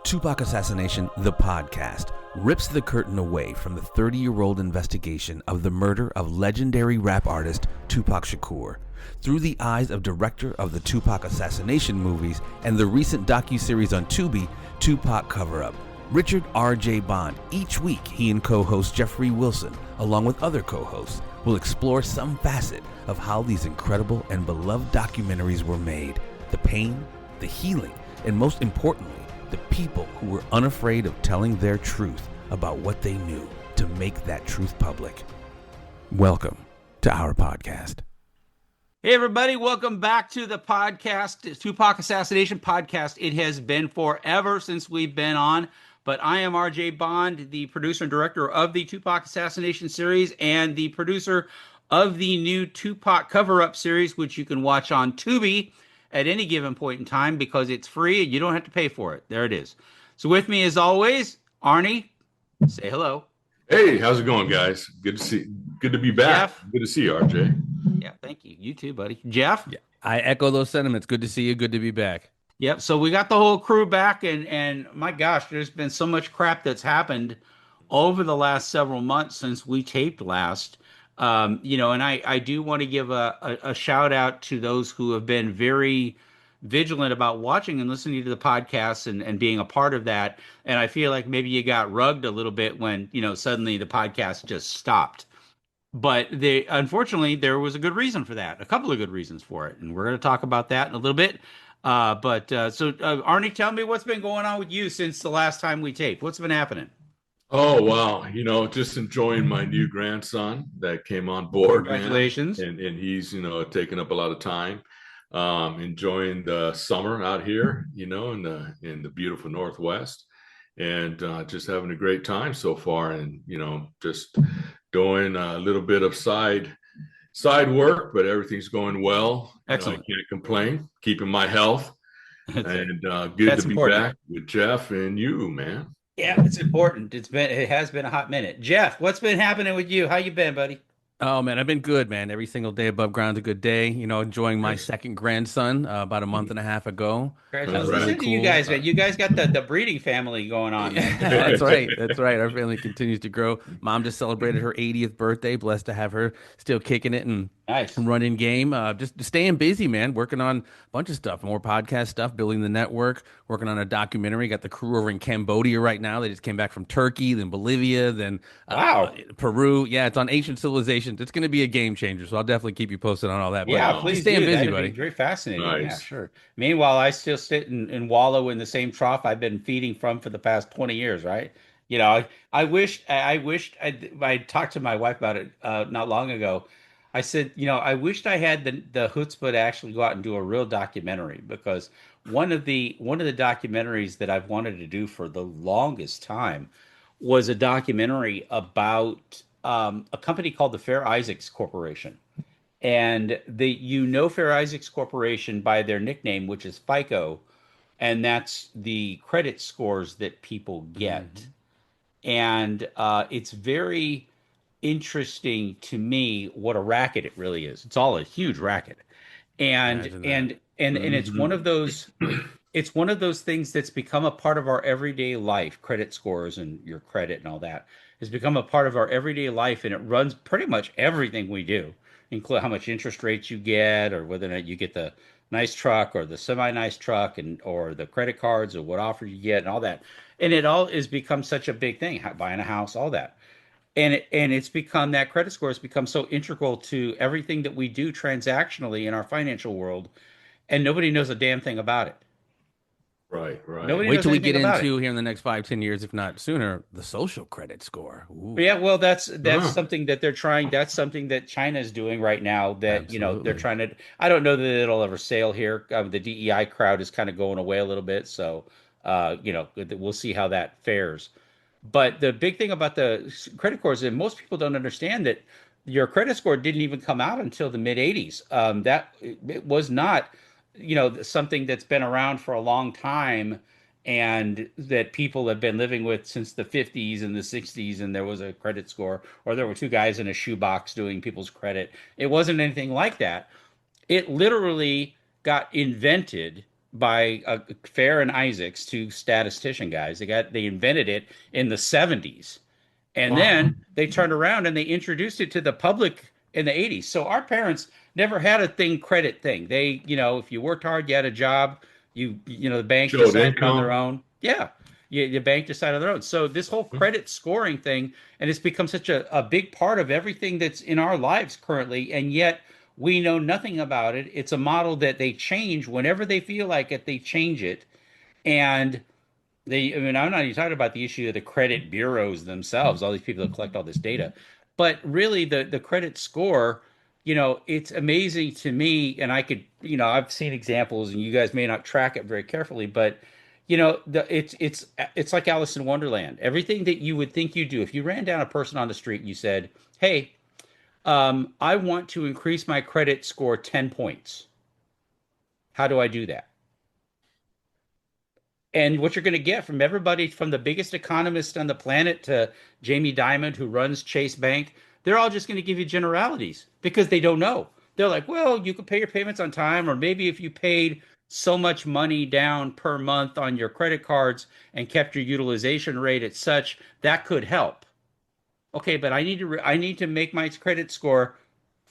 Tupac Assassination, the podcast, rips the curtain away from the 30-year-old investigation of the murder of legendary rap artist Tupac Shakur through the eyes of director of the Tupac Assassination movies and the recent docuseries on Tubi, Tupac Cover-Up, Richard R.J. Bond. Each week, he and co-host Jeffrey Wilson, along with other co-hosts, will explore some facet of how these incredible and beloved documentaries were made, the pain, the healing, and most importantly, the people who were unafraid of telling their truth about what they knew to make that truth public. Welcome to our podcast. Hey everybody, welcome back to the podcast, Tupac Assassination Podcast. It has been forever since we've been on, but I am RJ Bond, the producer and director of the Tupac Assassination series and the producer of the new Tupac Cover-Up series, which you can watch on Tubi at any given point in time because it's free and you don't have to pay for it. There it is. So with me as always, Arnie, say hello. Hey, how's it going, guys? Good to be back. Jeff. Good to see you, RJ. Yeah, thank you. You too, buddy. Jeff? Yeah, I echo those sentiments. Good to see you. Good to be back. Yep. So we got the whole crew back, and my gosh, there's been so much crap that's happened over the last several months since we taped last. And I do want to give a shout out to those who have been very vigilant about watching and listening to the podcast and being a part of that. And I feel like maybe you got rugged a little bit when, suddenly the podcast just stopped. But unfortunately, there was a good reason for that, a couple of good reasons for it. And we're going to talk about that in a little bit. So Arnie, tell me what's been going on with you since the last time we taped. What's been happening? Oh, wow. Just enjoying my new grandson that came on board. Congratulations. Man. And he's, taking up a lot of time. Enjoying the summer out here, in the beautiful Northwest, and just having a great time so far. And, just doing a little bit of side work, but everything's going well. Excellent. I can't complain. Keeping my health. And good That's to be important. back with Jeff and you, man. Yeah, it's important. It has been a hot minute. Jeff, what's been happening with you? How you been, buddy? Oh, man, I've been good, man. Every single day above ground's a good day. Enjoying my second grandson about a month and a half ago. Congratulations. Right. Listen to you guys, man. You guys got the breeding family going on. Yeah, that's right. That's right. Our family continues to grow. Mom just celebrated her 80th birthday. Blessed to have her still kicking it and Nice. running game. Just staying busy, man. Working on a bunch of stuff, more podcast stuff, building the network, working on a documentary. Got the crew over in Cambodia right now. They just came back from Turkey, then Bolivia, then Peru. Yeah, it's on ancient civilizations. It's going to be a game changer. So I'll definitely keep you posted on all that. Yeah, but please staying do. busy, That'd buddy. be very fascinating. Nice. Yeah, sure. Meanwhile, I still sit and wallow in the same trough I've been feeding from for the past 20 years, right? I talked to my wife about it not long ago. I said, I wished I had the chutzpah to actually go out and do a real documentary, because one of the documentaries that I've wanted to do for the longest time was a documentary about a company called the Fair Isaacs Corporation. And Fair Isaacs Corporation by their nickname, which is FICO, and that's the credit scores that people get. Mm-hmm. And it's very interesting to me what a racket it really is. It's all a huge racket. And it's one of those it's one of those things that's become a part of our everyday life. Credit scores and your credit and all that has become a part of our everyday life, and it runs pretty much everything we do, include how much interest rates you get, or whether or not you get the nice truck or the semi-nice truck, or the credit cards, or what offer you get and all that. And it all has become such a big thing, buying a house, all that. And it's become, that credit score has become so integral to everything that we do transactionally in our financial world, and nobody knows a damn thing about it. Right. Wait till we get into here in the next 5-10 years, if not sooner, the social credit score. Ooh. Yeah, well, that's something that they're trying. That's something that China is doing right now. That Absolutely. They're trying to. I don't know that it'll ever sail here. The DEI crowd is kind of going away a little bit, so we'll see how that fares. But the big thing about the credit scores is most people don't understand that your credit score didn't even come out until the mid 80s. That it was not, something that's been around for a long time, and that people have been living with since the 50s and the 60s. And there was a credit score, or there were two guys in a shoebox doing people's credit. It wasn't anything like that. It literally got invented by Fair and Isaacs, two statistician guys. They invented it in the 70s. And Wow. then they turned around and they introduced it to the public in the 80s. So our parents never had a credit thing. They, if you worked hard, you had a job, the bank Showed decided on their income. own. Yeah. The bank decided on their own. So this whole credit scoring thing, and it's become such a big part of everything that's in our lives currently. And yet we know nothing about it. It's a model that they change whenever they feel like it, they change it. And I'm not even talking about the issue of the credit bureaus themselves, all these people that collect all this data, but really the credit score, it's amazing to me. And I could, I've seen examples, and you guys may not track it very carefully, but it's like Alice in Wonderland. Everything that you would think you do, if you ran down a person on the street and you said, "Hey, I want to increase my credit score 10 points. How do I do that?" And what you're going to get from everybody, from the biggest economist on the planet to Jamie Dimon, who runs Chase Bank, they're all just going to give you generalities because they don't know. They're like, well, you could pay your payments on time, or maybe if you paid so much money down per month on your credit cards and kept your utilization rate at such, that could help. Okay, but I need to make my credit score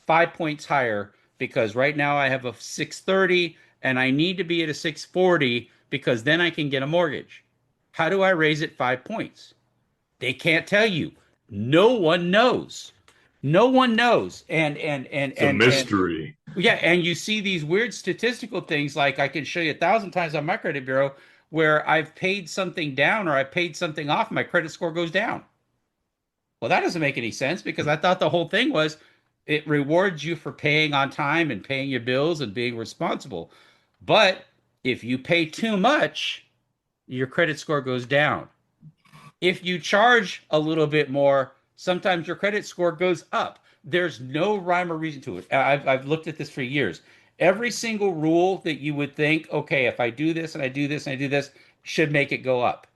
5 points higher because right now I have a 630 and I need to be at a 640 because then I can get a mortgage. How do I raise it 5 points? They can't tell you. No one knows. No one knows. It's a mystery. Yeah, and you see these weird statistical things like I can show you 1,000 times on my credit bureau where I've paid something down or I paid something off, my credit score goes down. Well, that doesn't make any sense because I thought the whole thing was it rewards you for paying on time and paying your bills and being responsible. But if you pay too much, your credit score goes down. If you charge a little bit more, sometimes your credit score goes up. There's no rhyme or reason to it. I've looked at this for years. Every single rule that you would think, okay, if I do this and I do this and I do this, should make it go up.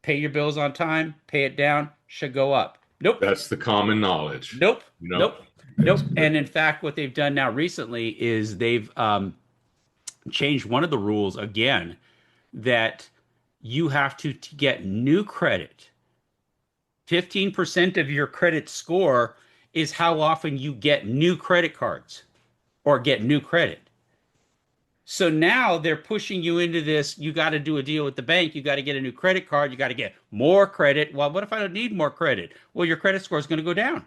Pay your bills on time, pay it down, should go up. Nope. That's the common knowledge. Nope. You know? Nope. Nope. And in fact, what they've done now recently is they've changed one of the rules again that you have to get new credit. 15% of your credit score is how often you get new credit cards or get new credit. So now they're pushing you into this. You got to do a deal with the bank. You got to get a new credit card. You got to get more credit. Well, what if I don't need more credit? Well, your credit score is going to go down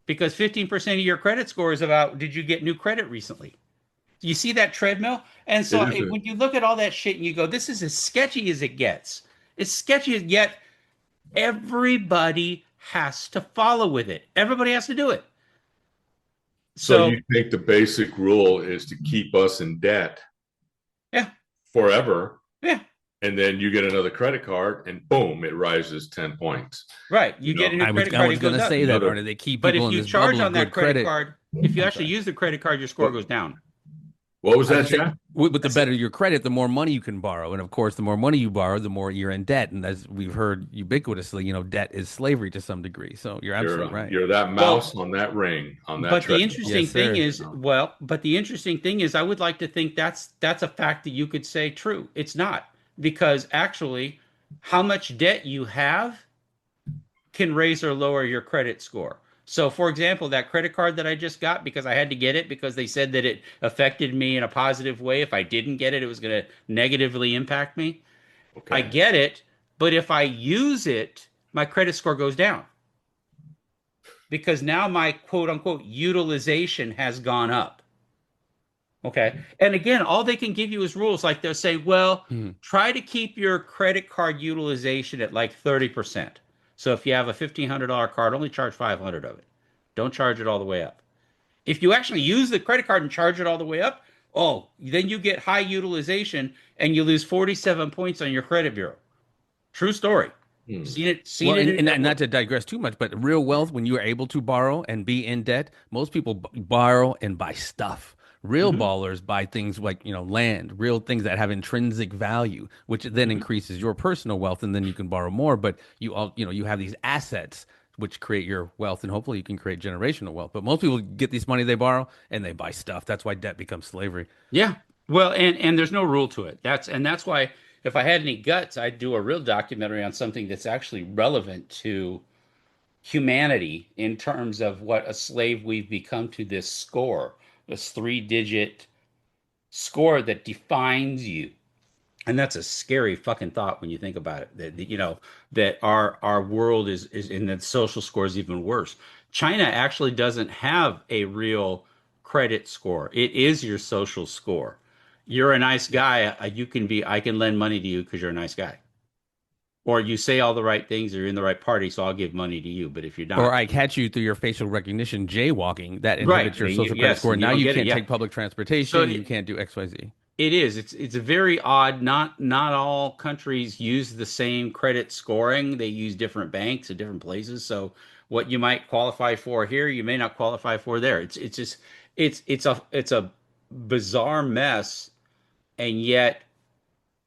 because 15% of your credit score is about, did you get new credit recently? You see that treadmill? And so when you look at all that shit and you go, this is as sketchy as it gets. It's sketchy, yet everybody has to follow with it. Everybody has to do it. So you think the basic rule is to keep us in debt forever? Yeah. And then you get another credit card and boom, it rises 10 points. Right. You get a new credit card. I was going to say that, Arnie. They keep people but if you charge on that credit card, if you actually use the credit card, your score goes down. What was that, Jeff? With the better your credit, the more money you can borrow. And of course, the more money you borrow, the more you're in debt. And as we've heard ubiquitously, debt is slavery to some degree. So you're absolutely right. You're that mouse on that ring, on that But the interesting thing is, I would like to think that's a fact that you could say true. It's not, because actually how much debt you have can raise or lower your credit score. So, for example, that credit card that I just got, because I had to get it because they said that it affected me in a positive way. If I didn't get it, it was going to negatively impact me. Okay. I get it, but if I use it, my credit score goes down because now my quote unquote utilization has gone up. Okay. And again, all they can give you is rules. Like they'll say, well, try to keep your credit card utilization at like 30%. So if you have a $1,500 card, only charge 500 of it. Don't charge it all the way up. If you actually use the credit card and charge it all the way up, then you get high utilization and you lose 47 points on your credit bureau. True story. Seen it. And not to digress too much, but real wealth, when you are able to borrow and be in debt, most people borrow and buy stuff. Real ballers buy things like, land, real things that have intrinsic value, which then increases your personal wealth, and then you can borrow more. But you have these assets which create your wealth, and hopefully you can create generational wealth. But most people get this money they borrow and they buy stuff. That's why debt becomes slavery. Yeah. Well, and there's no rule to it. That's why if I had any guts, I'd do a real documentary on something that's actually relevant to humanity in terms of what a slave we've become to this score, this three-digit score that defines you. And that's a scary fucking thought when you think about it. That our world is in the social score is even worse. China actually doesn't have a real credit score. It is your social score. You're a nice guy. I can lend money to you because you're a nice guy. Or you say all the right things, or you're in the right party, so I'll give money to you. But if you're Or not, I catch you through your facial recognition jaywalking, that right, inhibits your social credit yes, score. and you Now don't you get it. can't Yeah. take public So transportation. You can't do XYZ. it is. It's a very odd. Not all countries use the same credit scoring. They use different banks at different places. So what you might qualify for here, you may not qualify for there. It's just it's a bizarre mess, and yet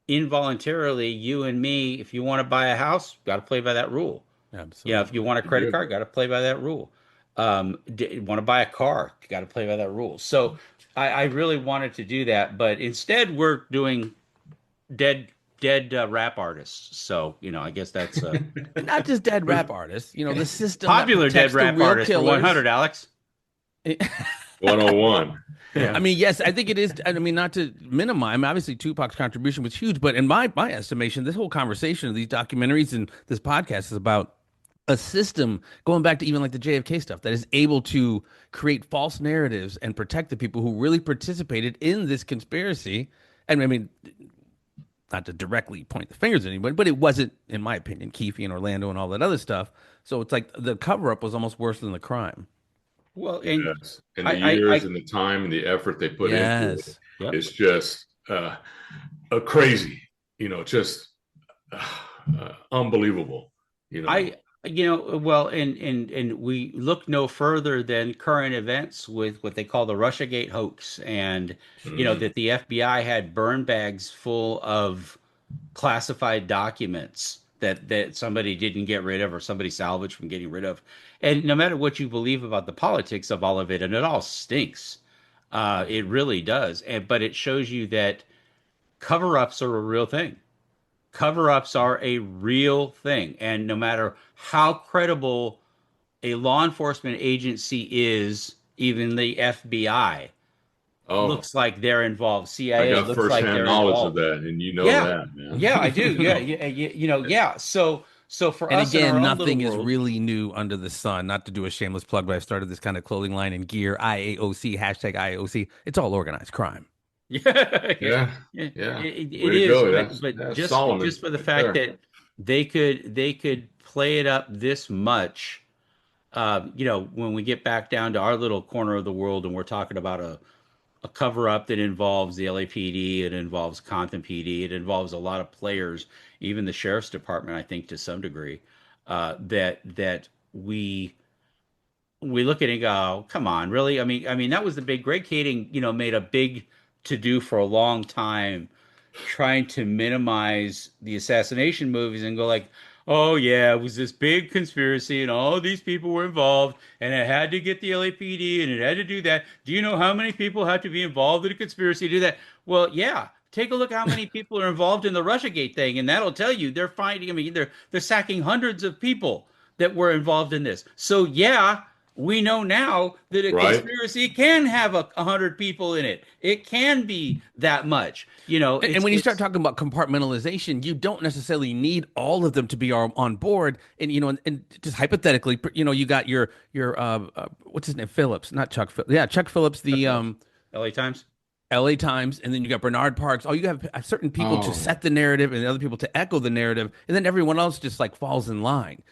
involuntarily, you and me, if you want to buy a house, got to play by that rule. If you Absolutely. want a You credit do. card, got to play by that rule. Want to buy a car, got to play by that rule. So I really wanted to do that, but instead we're doing dead rap artists. So I guess that's And not just dead rap artists, the system that popular dead protects the rap real artists for killers. 100, Alex. 101. Yeah. I mean, yes, I think it is. I mean, not to minimize. I mean, obviously, Tupac's contribution was huge, but in my estimation, this whole conversation of these documentaries and this podcast is about a system going back to even like the JFK stuff that is able to create false narratives and protect the people who really participated in this conspiracy. And I mean, not to directly point the fingers at anybody, but it wasn't, in my opinion, Keefe and Orlando and all that other stuff. So it's like the cover up was almost worse than the crime. Well, and Yes. And the I years and the time and the effort they put into it, Yes. yep. it's just crazy, just unbelievable, I well, and we look no further than current events with what they call the Russiagate hoax, and Mhm. that the FBI had burn bags full of classified documents that somebody didn't get rid of or somebody salvaged from getting rid of. And no matter what you believe about the politics of all of it, and it all stinks, it really does. But it shows you that cover-ups are a real thing. Cover-ups are a real thing, and no matter how credible a law enforcement agency is, even the FBI Oh, looks like they're involved. I CIA got looks like firsthand they're knowledge of involved. that, and Yeah, that, man. yeah, I do. Yeah, yeah, yeah. So for And us in our again, own little nothing is world, really new under the sun. Not to do a shameless plug, but I started this kind of clothing line and gear, IAOC, hashtag IAOC. It's all organized crime. yeah, yeah, Yeah, yeah, yeah. it Way to is. go. But That's just Solomon for the right fact there. that they could play it up this much, when we get back down to our little corner of the world and we're talking about a cover up that involves the LAPD, it involves Compton PD, it involves a lot of players, even the sheriff's department, I think to some degree, that we look at it and go, come on, really? I mean that was the big Greg Kading, made a big to do for a long time trying to minimize the assassination movies and go like, oh yeah, it was this big conspiracy and all these people were involved and it had to get the LAPD and it had to do that. Do you know how many people have to be involved in a conspiracy to do that? Well, yeah. Take a look how many people are involved in the Russiagate thing, and that'll tell you they're finding. I mean, they're sacking hundreds of people that were involved in this. So yeah, we know now that a Right? conspiracy can have 100 people in it. It can be that much. And when you start It's talking about compartmentalization, you don't necessarily need all of them to be on board. And and just hypothetically, you got your what's his name, Phillips, not Chuck. Yeah, Chuck Phillips, the LA Times. L.A. Times, and then you got Bernard Parks. Oh, you have certain people to Oh, set the narrative and other people to echo the narrative, and then everyone else just like falls in line.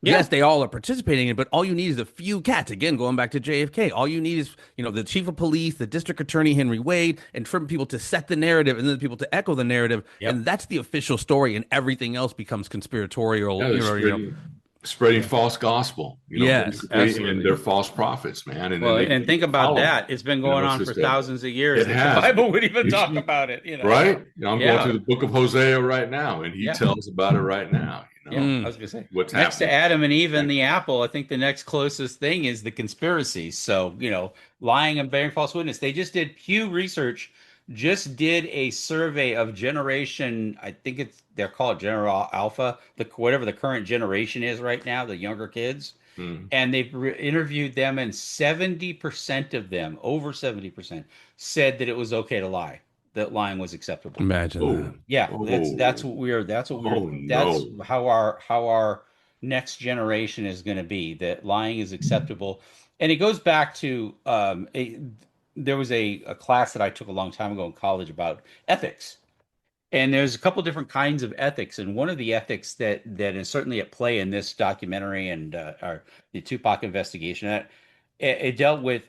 Yes, Yeah. they all are participating in it, but all you need is a few cats. Again, going back to JFK, all you need is, the chief of police, the district attorney, Henry Wade, and certain people to set the narrative and then the people to echo the narrative. Yep. And that's the official story, and everything else becomes conspiratorial. yeah, they're spreading false gospel, Yes, basically, and Absolutely. they're false prophets, man. And then Well, they and get think people about following. that. It's been going It's on for just thousands of years it that the has. Bible would even You talk see- about it. Right? I'm going Yeah. through the book of Hosea right now, and he Yeah. tells about it right now. Yeah. Mm. I was gonna say What's next to happening. Adam and Eve and the apple, I think the next closest thing is the conspiracy. So, lying and bearing false witness. They just did Pew Research just did a survey of generation, I think they're called General Alpha, whatever the current generation is right now, the younger kids. Mm. And they've interviewed them, and 70% of them, over 70%, said that it was okay to lie, that lying was acceptable. Imagine Oh, that. Yeah, that's oh, oh that's no. how our next generation is going to be, that lying is acceptable. And it goes back to there was a class that I took a long time ago in college about ethics. And there's a couple different kinds of ethics, and one of the ethics that is certainly at play in this documentary and the Tupac investigation, it dealt with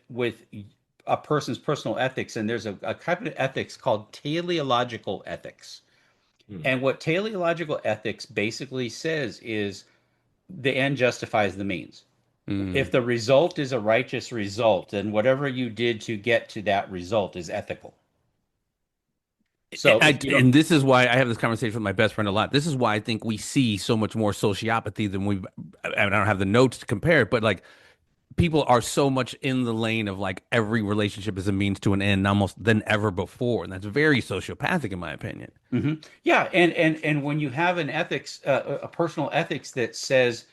a person's personal ethics, and there's a type of ethics called teleological ethics. Mm. And what teleological ethics basically says is the end justifies the means. If Mm. the result is a righteous result, then whatever you did to get to that result is ethical. So if you don't, And this is why I have this conversation with my best friend a lot. This is why I think we see so much more sociopathy than we've. I don't have the notes to compare it, but like people are so much in the lane of like every relationship is a means to an end almost than ever before, and that's very sociopathic in my opinion. Mhm. Yeah, and when you have an ethics, a personal ethics that says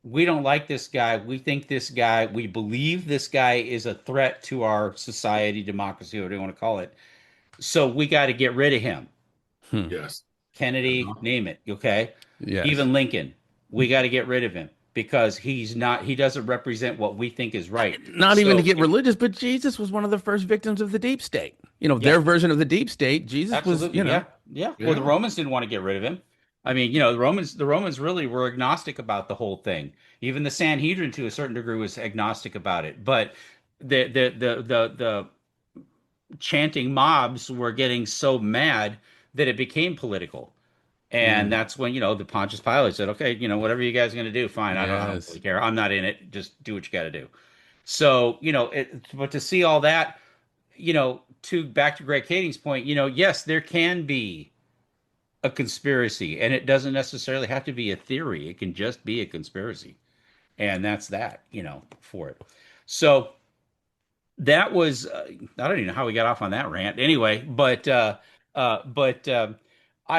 we don't like this guy, we think this guy, we believe this guy is a threat to our society, democracy, whatever you want to call it, so we got to get rid of him. Hmm. Yes. Kennedy, Uh-huh. name it, okay? Yes. Even Lincoln, we got to get rid of him because he doesn't represent what we think is right. Not even to So, get religious, but Jesus was one of the first victims of the deep state. yeah, Their version of the deep state. Jesus was, absolutely. Yeah. Yeah. Well, the Yeah. Romans didn't want to get rid of him. I mean, the Romans really were agnostic about the whole thing. Even the Sanhedrin, to a certain degree, was agnostic about it. But the chanting mobs were getting so mad that it became political. And Mm. that's when, the Pontius Pilate said, okay, whatever you guys are going to do, fine. I don't really yes. care. I'm not in it. Just do what you got to do. So, but to see all that, to back to Greg Kading's point, yes, there can be a conspiracy, and it doesn't necessarily have to be a theory. It can just be a conspiracy, and that's that, for it. So that was I don't even know how we got off on that rant. Anyway, but I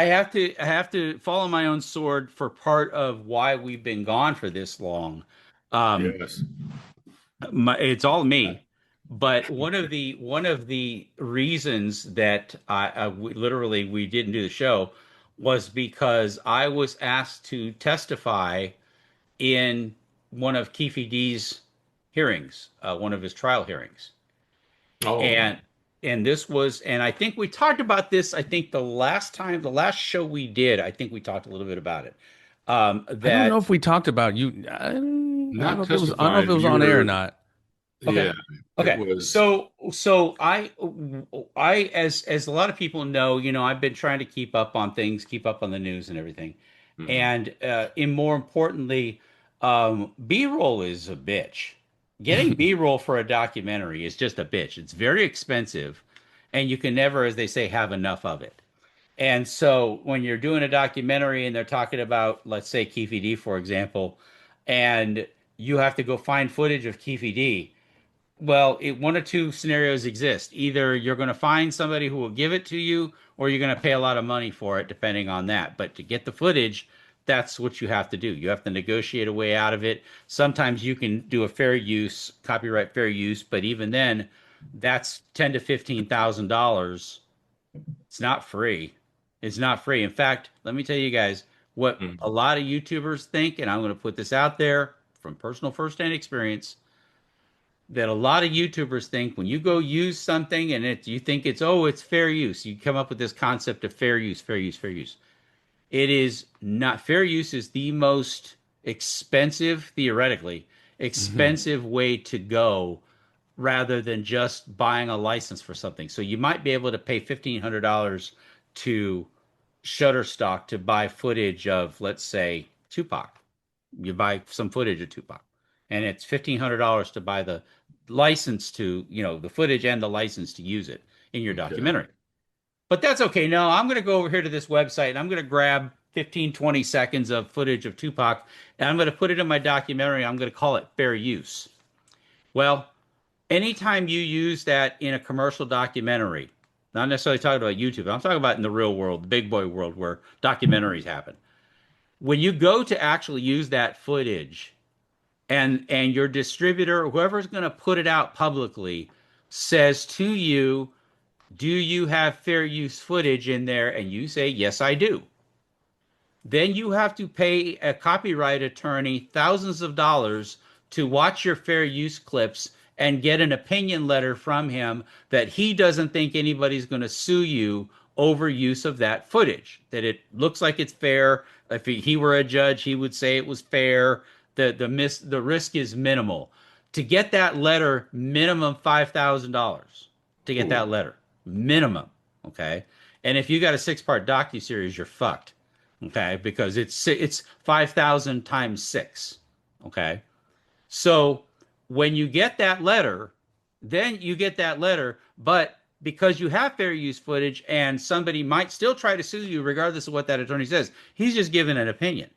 have to follow my own sword for part of why we've been gone for this long. Um, Yes. it's all me. But one of the reasons that literally we didn't do the show was because I was asked to testify in one of Keefe D's hearings, one of his trial hearings, Oh, and and I think we talked about this. I think the last show we did, I think we talked a little bit about it. I don't know That if we talked about you. I don't not know if it was. I don't know if it testifying. was You on air or were, not. Okay. yeah, it Okay. was, So as a lot of people know, I've been trying to keep up on things, keep up on the news and everything. mhm. And more importantly, B-roll is a bitch. Getting B-roll for a documentary is just a bitch. It's very expensive, and you can never, as they say, have enough of it. And so when you're doing a documentary and they're talking about, let's say, Keefe D, for example, and you have to go find footage of Keefe D, well, one or two scenarios exist. Either you're going to find somebody who will give it to you, or you're going to pay a lot of money for it, depending on that. But to get the footage, that's what you have to do. You have to negotiate a way out of it. Sometimes you can do a fair use, copyright fair use, but even then, that's $10,000 to $15,000. It's not free. It's not free. In fact, let me tell you guys what a Mhm. lot of YouTubers think, and I'm going to put this out there from personal firsthand experience, that a lot of YouTubers think when you go use something and you think it's fair use. You come up with this concept of fair use, fair use, fair use. It is not. Fair use is the most expensive, theoretically, Hmm. expensive way to go rather than just buying a license for something. So you might be able to pay $1,500 to Shutterstock to buy footage of, let's say, Tupac. You buy some footage of Tupac, and it's $1,500 to buy the license to, the footage and the license to use it in your Okay. documentary. But that's okay. No, I'm going to go over here to this website and I'm going to grab 15, 20 seconds of footage of Tupac and I'm going to put it in my documentary. I'm going to call it fair use. Well, anytime you use that in a commercial documentary, Not necessarily talking about YouTube. I'm talking about in the real world, the big boy world where documentaries happen. When you go to actually use that footage and your distributor, whoever's going to put it out publicly, says to you, do you have fair use footage in there? And you say, yes, I do. Then you have to pay a copyright attorney thousands of dollars to watch your fair use clips and get an opinion letter from him that he doesn't think anybody's going to sue you over use of that footage, that it looks like it's fair. If he were a judge, he would say it was fair. The risk is minimal. To get that letter, minimum $5,000 to get that letter, minimum. Okay. And if you got a 6-part docuseries, you're fucked. Okay, because it's 5,000 times 6. Okay. So when you get that letter, then you get that letter, but because you have fair use footage and somebody might still try to sue you regardless of what that attorney says, he's just giving an opinion.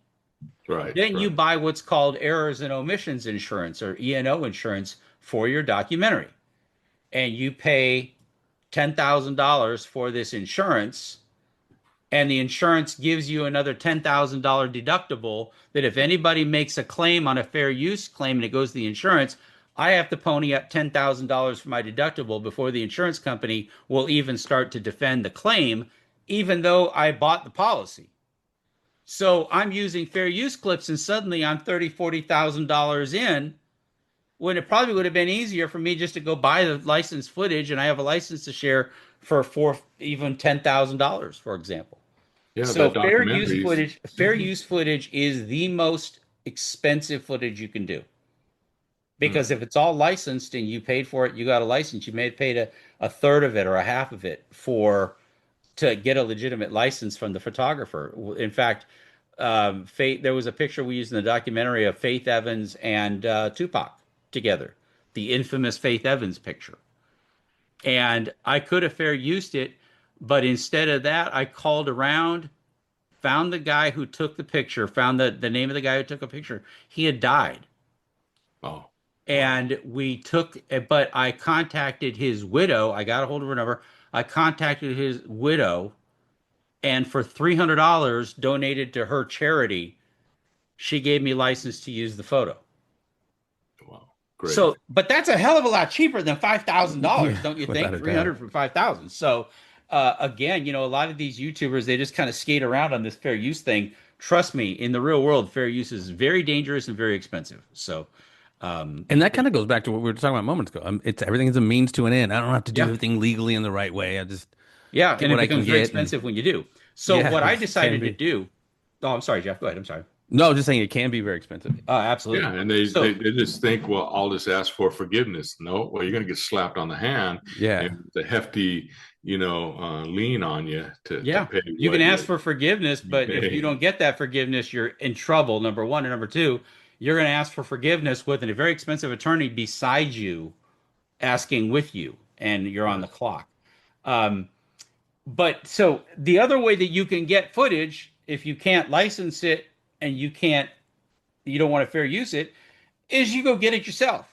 Right. Then you buy what's called errors and omissions insurance, or E&O insurance, for your documentary. And you pay $10,000 for this insurance, and the insurance gives you another $10,000 deductible that if anybody makes a claim on a fair use claim and it goes to the insurance, I have to pony up $10,000 for my deductible before the insurance company will even start to defend the claim, even though I bought the policy. So I'm using fair use clips and suddenly I'm $30,000, $40,000 in, when it probably would have been easier for me just to go buy the licensed footage, and I have a license to share for even $10,000, for example. Yeah, so that fair use footage is the most expensive footage you can do. Because if it's all licensed and you paid for it, you got a license, you may have paid a third of it or a half of it to get a legitimate license from the photographer. In fact, there was a picture we used in the documentary of Faith Evans and TUPAC together, the infamous Faith Evans picture. And I could have fair used it, but instead of that, I called around, found the guy who took the picture, found the name of the guy who took a picture. He had died. Oh. And but I contacted his widow. I got a hold of her number. I contacted his widow, and for $300 donated to her charity, she gave me license to use the photo. Wow. Great. So, but that's a hell of a lot cheaper than $5,000, don't you think? 300 for 5,000. So, again, a lot of these YouTubers, they just kind of skate around on this fair use thing. Trust me, in the real world, fair use is very dangerous and very expensive. So, and that kind of goes back to what we were talking about moments ago. Everything is a means to an end. I don't have to do everything legally in the right way. I just and it becomes very expensive when you do. So what I decided to do. Oh, I'm sorry, Jeff. Go ahead. I'm sorry. No, just saying it can be very expensive. Absolutely. Yeah, and they just think, well, I'll just ask for forgiveness. No, well, you're going to get slapped on the hand. Yeah, and the hefty, lien on you to pay. You can ask for forgiveness, but if you don't get that forgiveness, you're in trouble. Number one, and number two, you're going to ask for forgiveness with a very expensive attorney beside you, asking with you, and you're on the clock. But so the other way that you can get footage, if you can't license it and you don't want to fair use it, is you go get it yourself.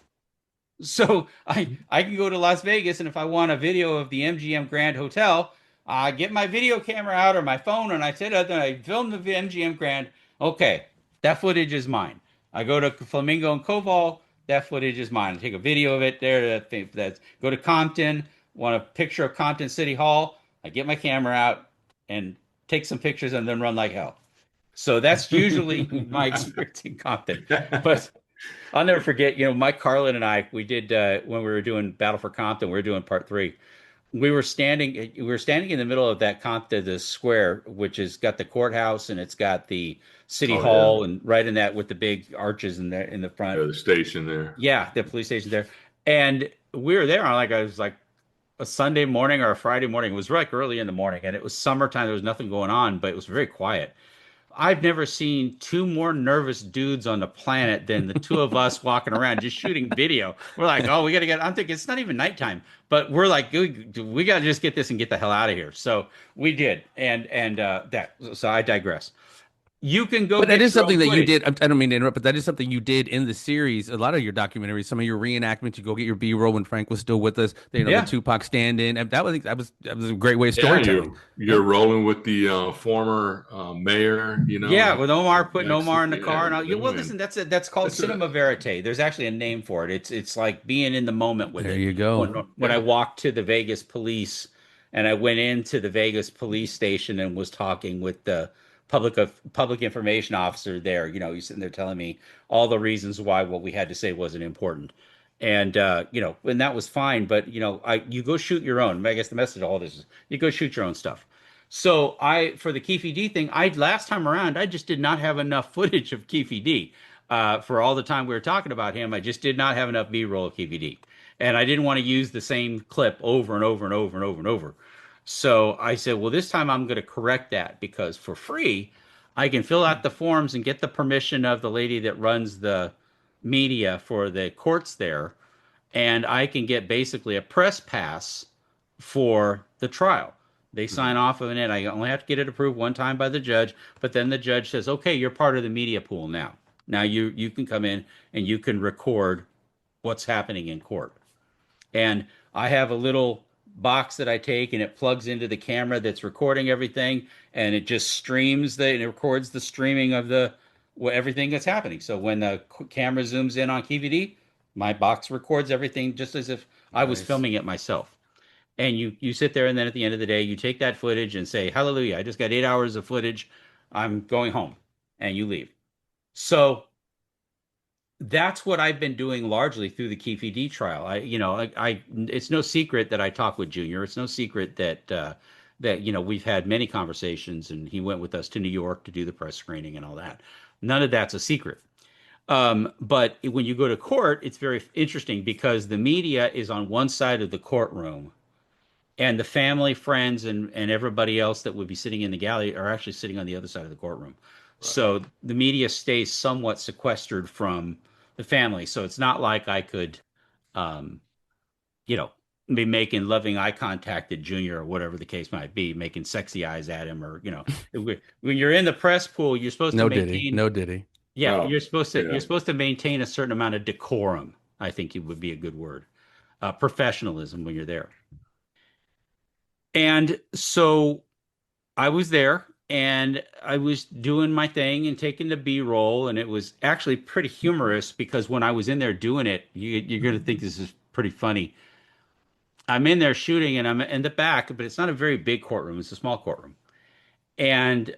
So I can go to Las Vegas, and if I want a video of the MGM Grand Hotel, I get my video camera out or my phone, and I film the MGM Grand. Okay, that footage is mine. I go to Flamingo and Koval, that footage is mine. I take a video of it there. Go to Compton, want a picture of Compton City Hall. I get my camera out and take some pictures and then run like hell. So that's usually my experience in Compton. But I'll never forget, Mike Carlin and I, we did, when we were doing Battle for Compton, we were doing part 3. We were standing in the middle of that Compton, the square, which has got the courthouse and it's got the city hall, and right in that with the big arches in the front. The station there. Yeah, the police station there. And we were there on it was like a Sunday morning or a Friday morning. It was like early in the morning, and it was summertime. There was nothing going on, but it was very quiet. I've never seen two more nervous dudes on the planet than the two of us walking around just shooting video. We're like, oh, we got to get, I'm thinking it's not even nighttime, but we're like, we got to just get this and get the hell out of here. So we did. So I digress. You can go But that get is your own something that you footage. did. I don't mean to interrupt, but that is something you did in the series. A lot of your documentaries, some of your reenactments, you go get your B-roll when Frank was still with us. The Yeah. Tupac stand-in. And that was a great way of Yeah, storytelling. you're Yeah. rolling with the former mayor, Yeah, with Omar, putting Omar in the car Yeah, and all. Yeah, well, listen, that's called that's a cinema verite. There's actually a name for it. It's like being in the moment with There it. you go. When I yeah. walked to the Vegas police and I went into the Vegas police station and was talking with the public information officer there, he's sitting there telling me all the reasons why what we had to say wasn't important. And and that was fine, but you go shoot your own. I guess the message of all this is you go shoot your own stuff. So for the Keefe D thing, last time around, I just did not have enough footage of Keefe D. For all the time we were talking about him, I just did not have enough B-roll of Keefe D. And I didn't want to use the same clip over and over and over and over and over. So I said, well, this time I'm going to correct that because for free, I can fill out the forms and get the permission of the lady that runs the media for the courts there. And I can get basically a press pass for the trial. They sign Mhm. off on it. I only have to get it approved one time by the judge, but then the judge says, "Okay, you're part of the media pool now. Now you can come in and you can record what's happening in court." And I have a little box that I take and it plugs into the camera that's recording everything and it just it records the streaming of everything that's happening. So when the camera zooms in on KVD, my box records everything just as if I was Nice. filming it myself. And you sit there and then at the end of the day you take that footage and say, "Hallelujah, I just got 8 hours of footage. I'm going home." And you leave. So that's what I've been doing largely through the Keefe D trial. It's no secret that I talk with Junior. It's no secret that we've had many conversations, and he went with us to New York to do the press screening and all that. None of that's a secret. But when you go to court, it's very interesting because the media is on one side of the courtroom, and the family, friends, and everybody else that would be sitting in the gallery are actually sitting on the other side of the courtroom. Right. So the media stays somewhat sequestered from the family. So it's not like I could, um, you know, be making loving eye contact at Junior or whatever the case might be, making sexy eyes at him, or when you're in the press pool, you're supposed to No diddy. maintain. No diddy. Yeah, Oh, you're yeah. supposed to maintain a certain amount of decorum. I think it would be a good word, professionalism when you're there. And so I was there and I was doing my thing and taking the B-roll, and it was actually pretty humorous because when I was in there doing it, you're going to think this is pretty funny. I'm in there shooting and I'm in the back, but it's not a very big courtroom. It's a small courtroom. And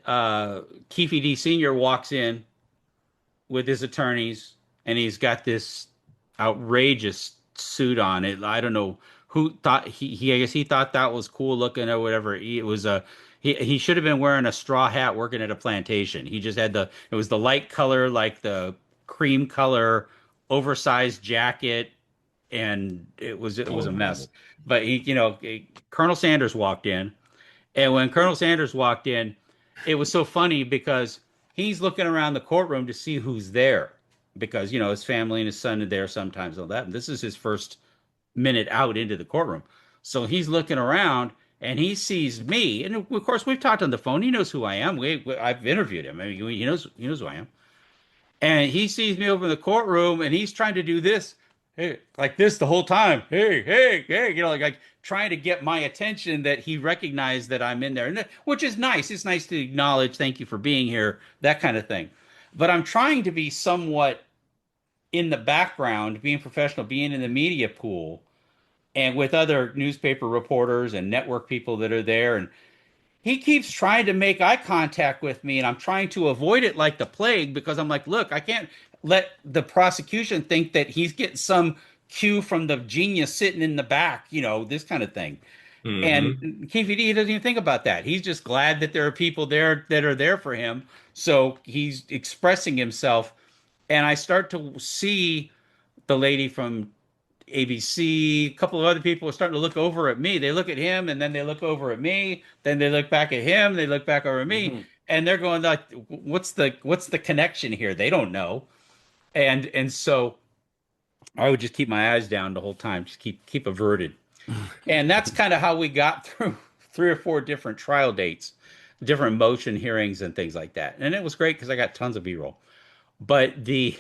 Keefe D. Sr. walks in with his attorneys and he's got this outrageous suit on it. I don't know who thought I guess he thought that was cool looking or whatever. It was he should have been wearing a straw hat working at a plantation. He just had it was the light color, like the cream color, oversized jacket, and it was a mess. But Colonel Sanders walked in, and when Colonel Sanders walked in, it was so funny because he's looking around the courtroom to see who's there because his family and his son are there sometimes and all that. And this is his first minute out into the courtroom. So he's looking around and he sees me. And of course, we've talked on the phone. He knows who I am. I've interviewed him. I mean, he knows who I am. And he sees me over in the courtroom and he's trying to do this, hey, like this the whole time. Hey, hey, hey, like trying to get my attention that he recognized that I'm in there. Which is nice. It's nice to acknowledge, thank you for being here, that kind of thing. But I'm trying to be somewhat in the background, being professional, being in the media pool and with other newspaper reporters and network people that are there. And he keeps trying to make eye contact with me, and I'm trying to avoid it like the plague because I'm like, look, I can't let the prosecution think that he's getting some cue from the genius sitting in the back, this kind of thing. Hmm. And Keefe D doesn't even think about that. He's just glad that there are people there that are there for him. So he's expressing himself. And I start to see the lady from ABC, a couple of other people are starting to look over at me. They look at him and then they look over at me. Then they look back at him. They look back over at me, and they're going like, "What's the connection here?" They don't know. And so I would just keep my eyes down the whole time, just keep averted. And that's kind of how we got through 3 or 4 different trial dates. different motion hearings and things like that. And it was great because I got tons of B-roll. But the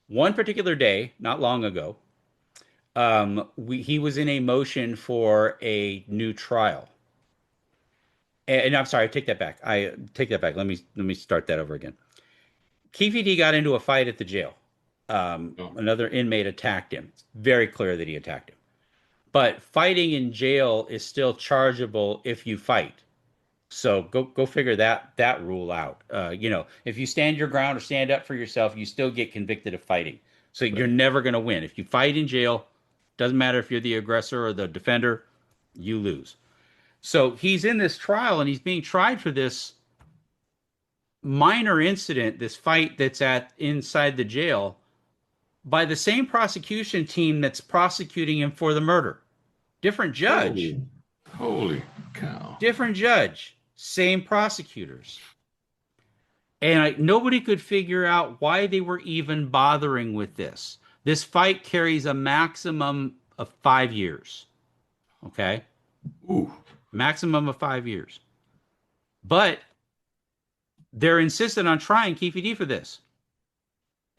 one particular day, not long ago, he was in a motion for a new trial. And I'm sorry, I take that back. I take that back. Let me start that over again. Keefe D got into a fight at the jail. Oh, Another inmate attacked him. It's very clear that he attacked him. But fighting in jail is still chargeable if you fight. So go figure that rule out. If you stand your ground or stand up for yourself, you still get convicted of fighting. So you're right. never going to win. If you fight in jail, doesn't matter if you're the aggressor or the defender, you lose. So he's in this trial and he's being tried for this minor incident, this fight that's at inside the jail by the same prosecution team that's prosecuting him for the murder. Different judge, Holy cow. different judge, same prosecutors. And nobody could figure out why they were even bothering with this. This fight carries a maximum of 5 years. Okay? Ooh. Maximum of 5 years. But they're insistent on trying Keefe D for this.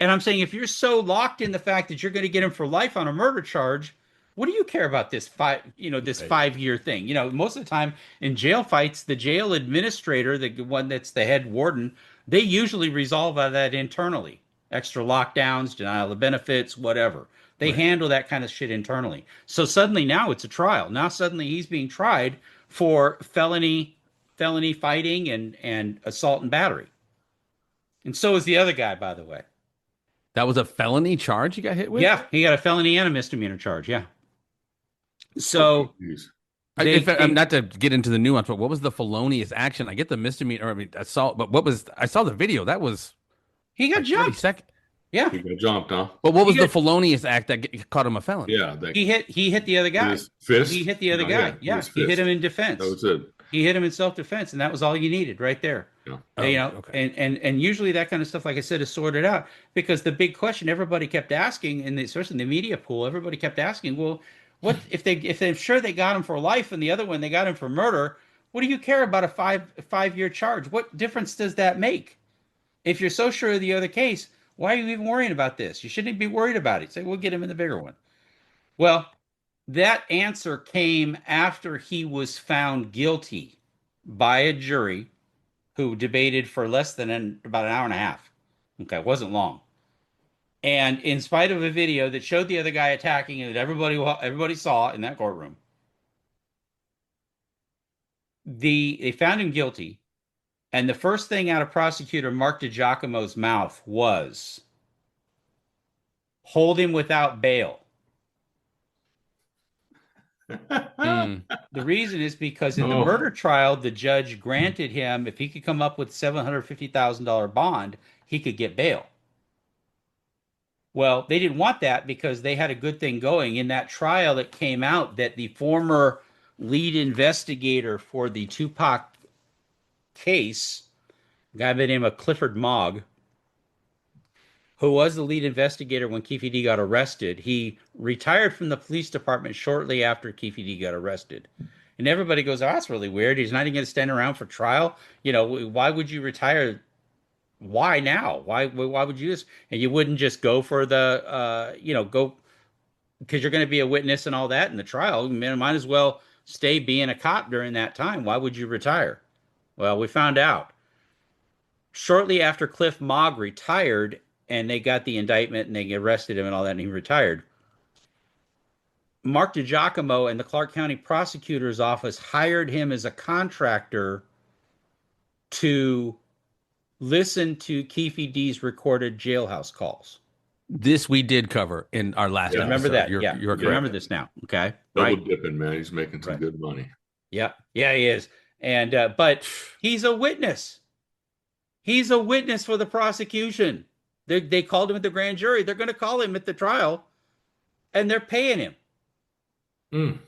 And I'm saying if you're so locked in the fact that you're going to get him for life on a murder charge, what do you care about this this Right. 5 year thing? Most of the time in jail fights, the jail administrator, the one that's the head warden, they usually resolve that internally. Extra lockdowns, denial of benefits, whatever. They Right. handle that kind of shit internally. So suddenly now it's a trial. Now suddenly he's being tried for felony fighting and assault and battery. And so is the other guy, by the way. That was a felony charge you got hit with? Yeah, he got a felony and a misdemeanor charge. Yeah. Oh, So geez. Not to get into the nuance, but what was the felonious action? I get the misdemeanor, assault, but I saw the video. That was he got like 30 jumped. seconds. Yeah. He got jumped, huh? But what was He the got- felonious act that caught him a felony? Yeah. He hit the other guy. His fist. He hit the other No, guy. yeah, his He hit fist. him in defense. That was it. He hit him in self-defense, and that was all you needed right there. Yeah. Okay. And usually that kind of stuff, like I said, is sorted out because the big question everybody kept asking, and especially in the media pool, everybody kept asking, well, what if they're sure they got him for life, and the other one they got him for murder? What do you care about a 5 year charge? What difference does that make? If you're so sure of the other case, why are you even worrying about this? You shouldn't be worried about it. Say, we'll get him in the bigger one. Well, that answer came after he was found guilty by a jury who debated for less than about an hour and a half. Okay, it wasn't long. And in spite of a video that showed the other guy attacking and that everybody saw in that courtroom, they found him guilty. And the first thing out of prosecutor Mark DiGiacomo's mouth was, hold him without bail. Hmm. The reason is because in the murder trial, the judge granted him, if he could come up with $750,000 bond, he could get bail. Well, they didn't want that because they had a good thing going. In that trial, it came out that the former lead investigator for the TUPAC case, a guy by the name of Clifford Mogg, who was the lead investigator when Keefe D got arrested, he retired from the police department shortly after Keefe D got arrested. And everybody goes, oh, that's really weird. He's not even going to stand around for trial. Why would you retire? Why now? Why would you just, and you wouldn't just go for the, go, because you're going to be a witness and all that in the trial. You might as well stay being a cop during that time. Why would you retire? Well, we found out. Shortly after Cliff Mogg retired, and they got the indictment and they arrested him and all that, and he retired, Mark DiGiacomo and the Clark County Prosecutor's Office hired him as a contractor to listen to Keefe D's recorded jailhouse calls. This we did cover in our last episode. Remember that? You're You correct. remember this now, okay? Double Right? dipping, man. He's making some Right. good money. Yeah, he is. And but he's a witness. He's a witness for the prosecution. They called him at the grand jury. They're going to call him at the trial, and they're paying him. Mm.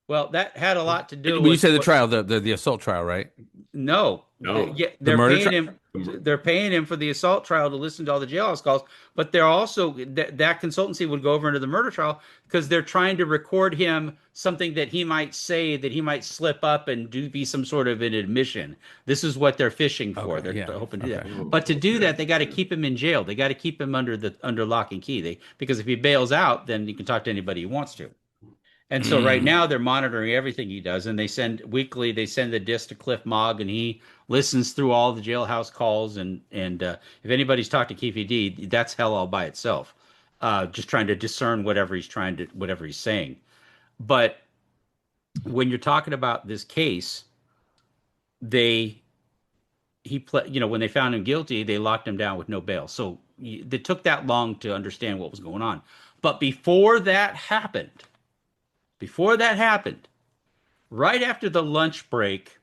Well, that had a lot to do When you with say the trial, the assault trial, right? No, No. yeah, The they're murder paying trial? him. They're paying him for the assault trial to listen to all the jailhouse calls, but they're also that consultancy would go over into the murder trial because they're trying to record him something that he might say that he might slip up and do be some sort of an admission. This is what they're fishing for. Okay, They're yeah. hoping to do that. Okay. Oh, But to do okay. that, they got to keep him in jail. They got to keep him under lock and key. Because if he bails out, then he can talk to anybody he wants to. And so right Mm. now they're monitoring everything he does, and they send the disc to Cliff Mogg, and he listens through all the jailhouse calls. And if anybody's talked to Keefe D, that's hell all by itself. Just trying to discern whatever he's saying. But when you're talking about this case, they when they found him guilty, they locked him down with no bail. So it took that long to understand what was going on. But before that happened, right after the lunch break,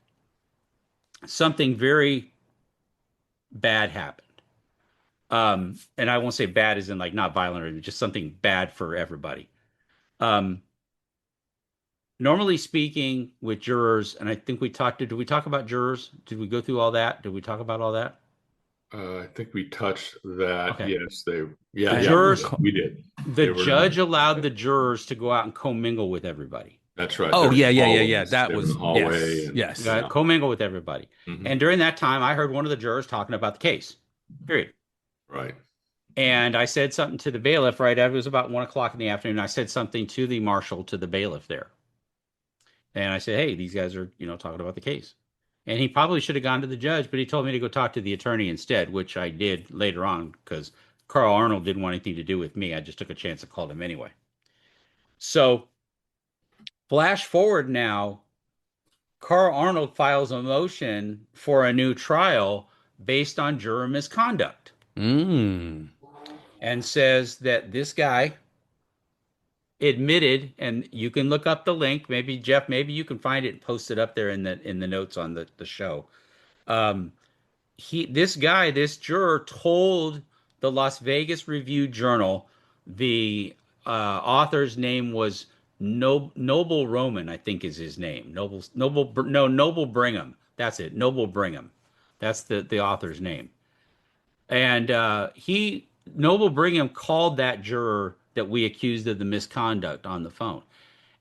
something very bad happened. And I won't say bad as in like not violent or just something bad for everybody. Um, Normally speaking, with jurors, and I think did we talk about jurors? Did we go through all that? Did we talk about all that? I think we touched that. Okay. Yes, The yeah, jurors, we did. the judge allowed the jurors to go out and commingle with everybody. That's right. Oh, They're yeah, yeah, yeah, following yeah. us. That They're in was, the hallway. yes, And, yes. yeah. Commingle with everybody. Mhm. And during that time, I heard one of the jurors talking about the case. Period. Right. And I said something to the bailiff, right? It was about 1 o'clock in the afternoon. I said something to the marshal, to the bailiff there. And I said, hey, these guys are, talking about the case. And he probably should have gone to the judge, but he told me to go talk to the attorney instead, which I did later on because Carl Arnold didn't want anything to do with me. I just took a chance and called him anyway. So flash forward now, Carl Arnold files a motion for a new trial based on juror misconduct Mm. and says that this guy admitted, and you can look up the link. Maybe Jeff, maybe you can find it and post it up there in the notes on the show. Um, this juror told the Las Vegas Review Journal the author's name was Noble Roman, I think is his name. Noble Brigham. That's it. Noble Brigham. That's the author's name. And Noble Brigham called that juror that we accused of the misconduct on the phone.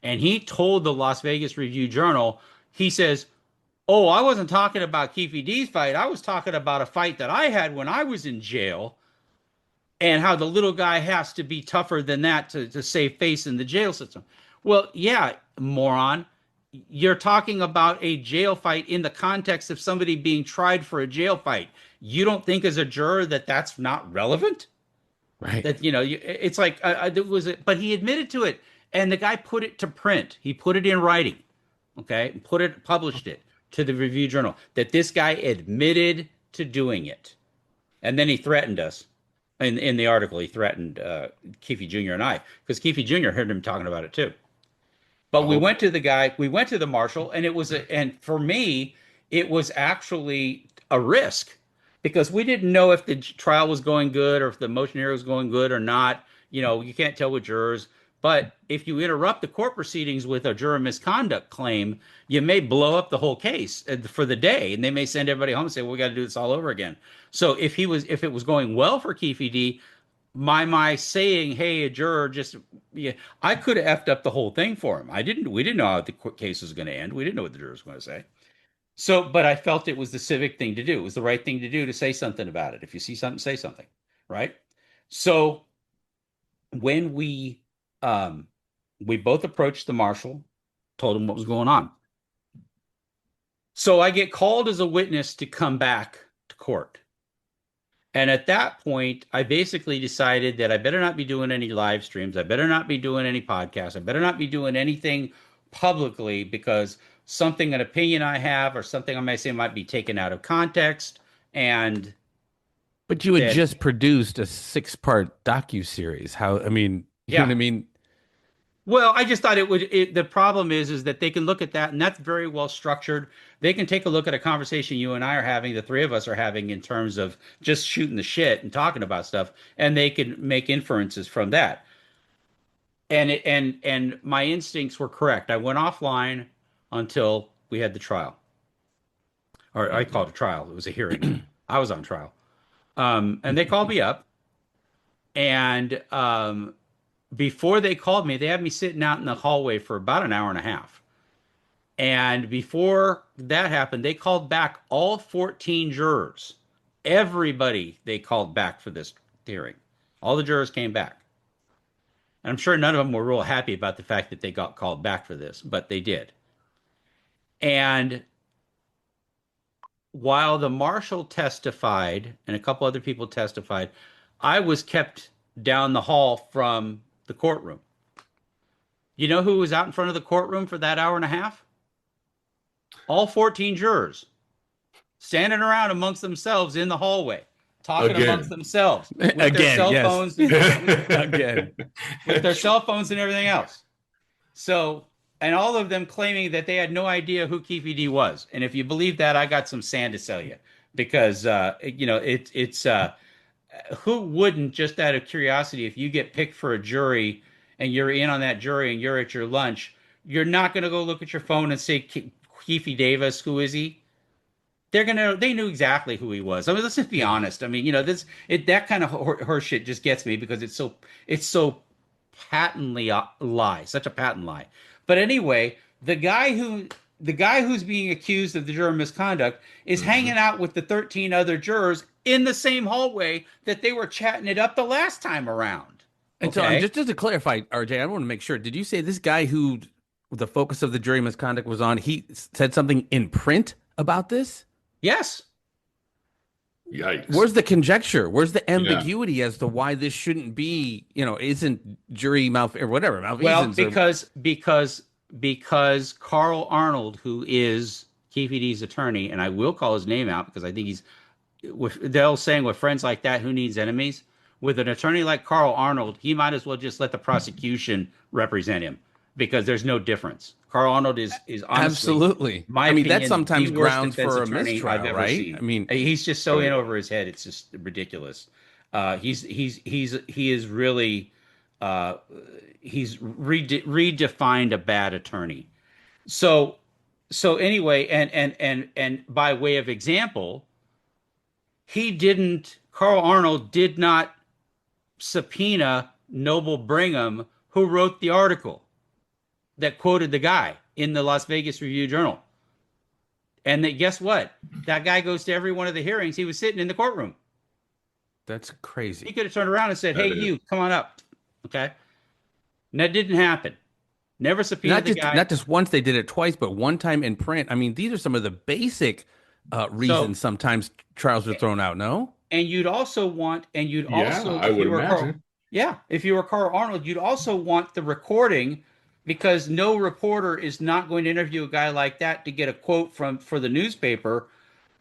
And he told the Las Vegas Review Journal, he says, oh, I wasn't talking about Keefe D's fight. I was talking about a fight that I had when I was in jail and how the little guy has to be tougher than that to save face in the jail system. Well, yeah, moron. You're talking about a jail fight in the context of somebody being tried for a jail fight. You don't think as a juror that that's not relevant? Right. That it's like but he admitted to it, and the guy put it to print. He put it in writing, okay, and published it to the Review Journal that this guy admitted to doing it, and then he threatened us. In the article, he threatened Keefe Jr. and I because Keefe Jr. heard him talking about it too. But we went to the marshal, and and for me, it was actually a risk because we didn't know if the trial was going good or if the motion hearing was going good or not. You can't tell with jurors. But if you interrupt the court proceedings with a juror misconduct claim, you may blow up the whole case for the day, and they may send everybody home and say, well, we got to do this all over again. So if it was going well for Keefe D, my saying, hey, a juror just, yeah, I could have effed up the whole thing for him. We didn't know how the case was going to end. We didn't know what the juror was going to say. So, but I felt it was the civic thing to do. It was the right thing to do to say something about it. If you see something, say something, right? So when we both approached the marshal, told him what was going on. So I get called as a witness to come back to court. And at that point, I basically decided that I better not be doing any live streams. I better not be doing any podcasts. I better not be doing anything publicly because an opinion I have or something I may say might be taken out of context. And But you had that, just produced a 6-part docuseries. You know yeah. what I mean? Well, I just thought the problem is that they can look at that and that's very well structured. They can take a look at a conversation you and I are having, the three of us are having in terms of just shooting the shit and talking about stuff, and they can make inferences from that. And my instincts were correct. I went offline until we had the trial. or I called it a trial. It was a hearing. I was on trial. And they called me up, and before they called me, they had me sitting out in the hallway for about an hour and a half. And before that happened, they called back all 14 jurors. Everybody they called back for this hearing. All the jurors came back. And I'm sure none of them were real happy about the fact that they got called back for this, but they did. And while the marshal testified and a couple other people testified, I was kept down the hall from the courtroom. You know who was out in front of the courtroom for that hour and a half? All 14 jurors standing around amongst themselves in the hallway, talking amongst themselves with their cell phones, Again, with their cell phones and everything else. So, and all of them claiming that they had no idea who Keefe D was. And if you believe that, I got some sand to sell you, because it's who wouldn't, just out of curiosity, if you get picked for a jury and you're in on that jury and you're at your lunch, you're not going to go look at your phone and say, Keefe Davis, who is he? They knew exactly who he was. I mean, let's just be honest. I mean, that kind of horse shit just gets me, because it's so patently a lie, such a patent lie. But anyway, the guy who's being accused of the juror misconduct is hanging out with the 13 other jurors in the same hallway that they were chatting it up the last time around. And so, just to clarify, RJ, I want to make sure. Did you say this guy who the focus of the jury misconduct was on, he said something in print about this? Yes. Yikes. Where's the conjecture? Where's the ambiguity as to why this shouldn't be, isn't jury or whatever? Well, because Carl Arnold, who is Keefe D's attorney, and I will call his name out because I think they're saying with friends like that, who needs enemies? With an attorney like Carl Arnold, he might as well just let the prosecution represent him, because there's no difference. Carl Arnold is honestly, absolutely. My opinion, that's sometimes the worst grounds for a attorney mistrial, I've ever right? seen. I mean, he's just so in over his head; it's just ridiculous. He is really he's redefined a bad attorney. So anyway, and by way of example, Carl Arnold did not subpoena Noble Brigham, who wrote the article that quoted the guy in the Las Vegas Review-Journal. And guess what? That guy goes to every one of the hearings. He was sitting in the courtroom. that's crazy. He could have turned around and said, "Hey, you, come on up." Okay. And that didn't happen. Never subpoenaed the guy. Not just once, they did it twice, but one time in print. I mean, these are some of the basic reasons sometimes trials are thrown out, no? And you'd also, I would imagine. If you were Carl Arnold, you'd also want the recording, because no reporter is not going to interview a guy like that to get a quote for the newspaper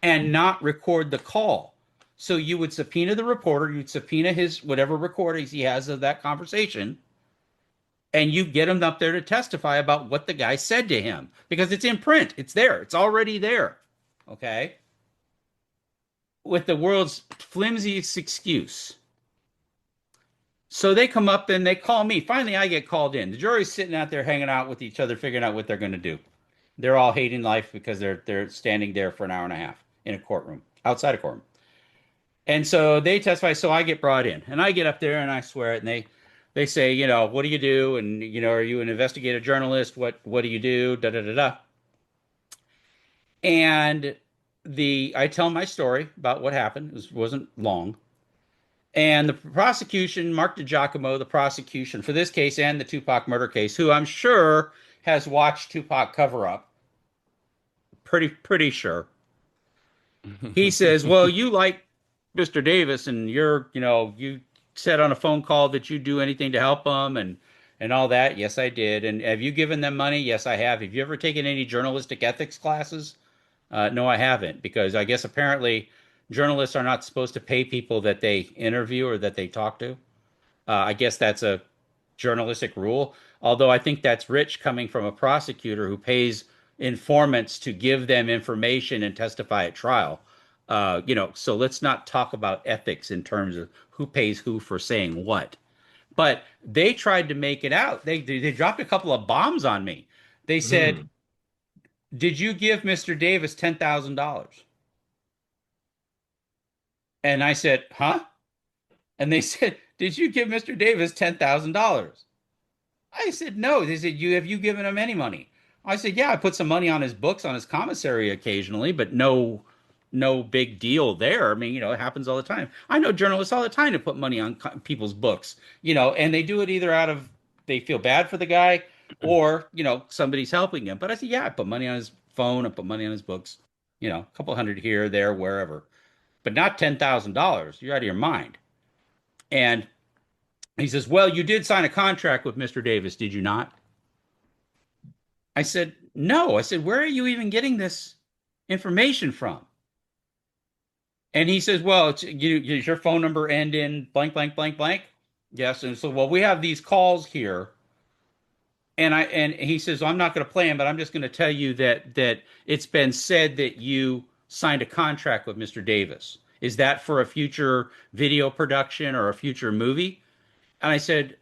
and not record the call. So you would subpoena the reporter, you'd subpoena his whatever recordings he has of that conversation, and you get him up there to testify about what the guy said to him, because it's in print. It's there. It's already there. Okay? With the world's flimsiest excuse. So they come up and they call me. Finally, I get called in. The jury's sitting out there hanging out with each other, figuring out what they're going to do. They're all hating life because they're standing there for an hour and a half in a courtroom, outside a courtroom. And so they testify. So I get brought in, and I get up there and I swear it. And they say, what do you do? And, are you an investigative journalist? What do you do? Da, da, da, da. And I tell my story about what happened. It wasn't long. And the prosecution, Mark DiGiacomo, the prosecution for this case and the TUPAC murder case, who I'm sure has watched TUPAC cover up, pretty sure. He says, "Well, you like Mr. Davis, and you said on a phone call that you'd do anything to help him and all that." Yes, I did. "And have you given them money?" "Yes, I have." "Have you ever taken any journalistic ethics classes?" No, I haven't, because I guess apparently journalists are not supposed to pay people that they interview or that they talk to. I guess that's a journalistic rule, although I think that's rich coming from a prosecutor who pays informants to give them information and testify at trial. So let's not talk about ethics in terms of who pays who for saying what. But they tried to make it out. They dropped a couple of bombs on me. They said, did you give Mr. Davis $10,000? And I said, huh? And they said, did you give Mr. Davis $10,000? I said, no. They said, have you given him any money? I said, yeah, I put some money on his books, on his commissary occasionally, but no big deal there. I mean, it happens all the time. I know journalists all the time to put money on people's books, and they do it either out of they feel bad for the guy or, somebody's helping him. But I said, yeah, I put money on his phone, I put money on his books, a couple hundred here, there, wherever, but not $10,000. You're out of your mind. And he says, well, you did sign a contract with Mr. Davis, did you not? I said, no. I said, where are you even getting this information from? And he says, well, does your phone number end in blank, blank, blank, blank? Yes. And so, well, we have these calls here. And he says, well, I'm not going to play them, but I'm just going to tell you that it's been said that you signed a contract with Mr. Davis. Is that for a future video production or a future movie? And I said,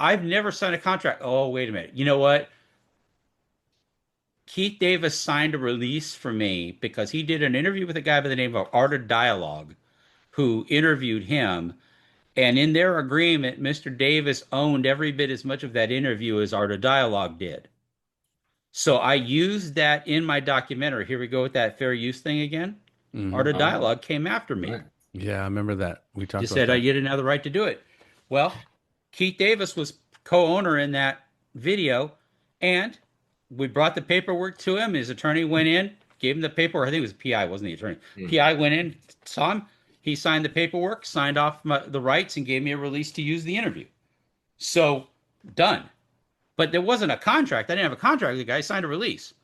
I've never signed a contract. Oh, wait a minute. You know what? Keith Davis signed a release for me because he did an interview with a guy by the name of Art of Dialogue who interviewed him. And in their agreement, Mr. Davis owned every bit as much of that interview as Art of Dialogue did. So I used that in my documentary. Here we go with that fair use thing again. Art of Dialogue came after me. Right. Yeah, I remember that. We talked Just about said that. you didn't have the right to do it. Well, Keith Davis was co-owner in that video, and we brought the paperwork to him. His attorney went in, gave him the paperwork. I think it was PI, wasn't the attorney. PI went in, saw him. He signed the paperwork, signed off the rights, and gave me a release to use the interview. So, done. But there wasn't a contract. I didn't have a contract. The guy signed a release.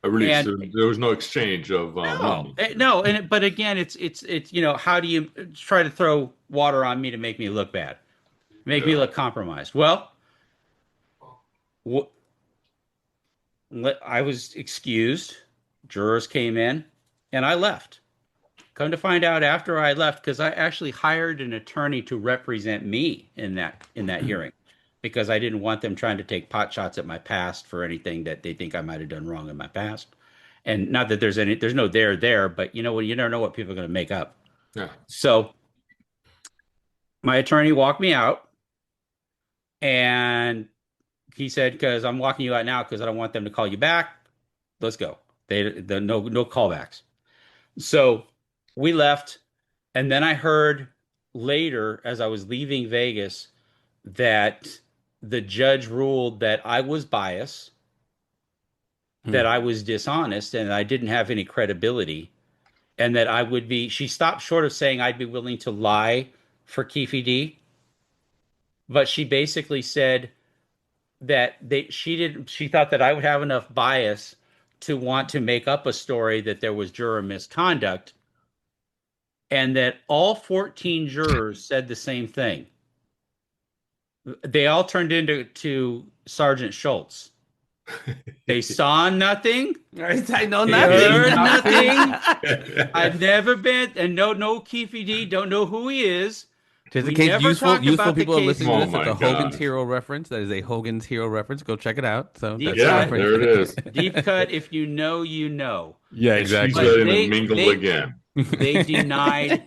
A release. And There was no exchange of money. no. But again, it's how do you try to throw water on me to make me look bad, make me look compromised? Well, I was excused. Jurors came in, and I left. Come to find out after I left, because I actually hired an attorney to represent me in that hearing, because I didn't want them trying to take pot shots at my past for anything that they think I might have done wrong in my past. And not that there's no there, but you never know what people are going to make up. Yeah. So my attorney walked me out, and he said, because I'm walking you out now because I don't want them to call you back. Let's go. No callbacks. So we left, and then I heard later, as I was leaving Vegas, that the judge ruled that I was biased, that I was dishonest, and I didn't have any credibility, and that I would be. She stopped short of saying I'd be willing to lie for Keefe D, but she basically said that she thought that I would have enough bias to want to make up a story that there was juror misconduct, and that all 14 jurors said the same thing. They all turned into Sergeant Schultz. They saw nothing. I know They nothing. heard nothing. I've never been, and no Keefe D, don't know who he is. Just in We case never useful talked about the people are case. listening to this, Oh it's a my Hogan's God. Hero reference. That is a Hogan's Hero reference. Go check it out. So Deep that's the Yeah, cut. reference. there it is. Deep cut. If you know, you know. Yeah, She's exactly. ready They- to mingle they- again. They denied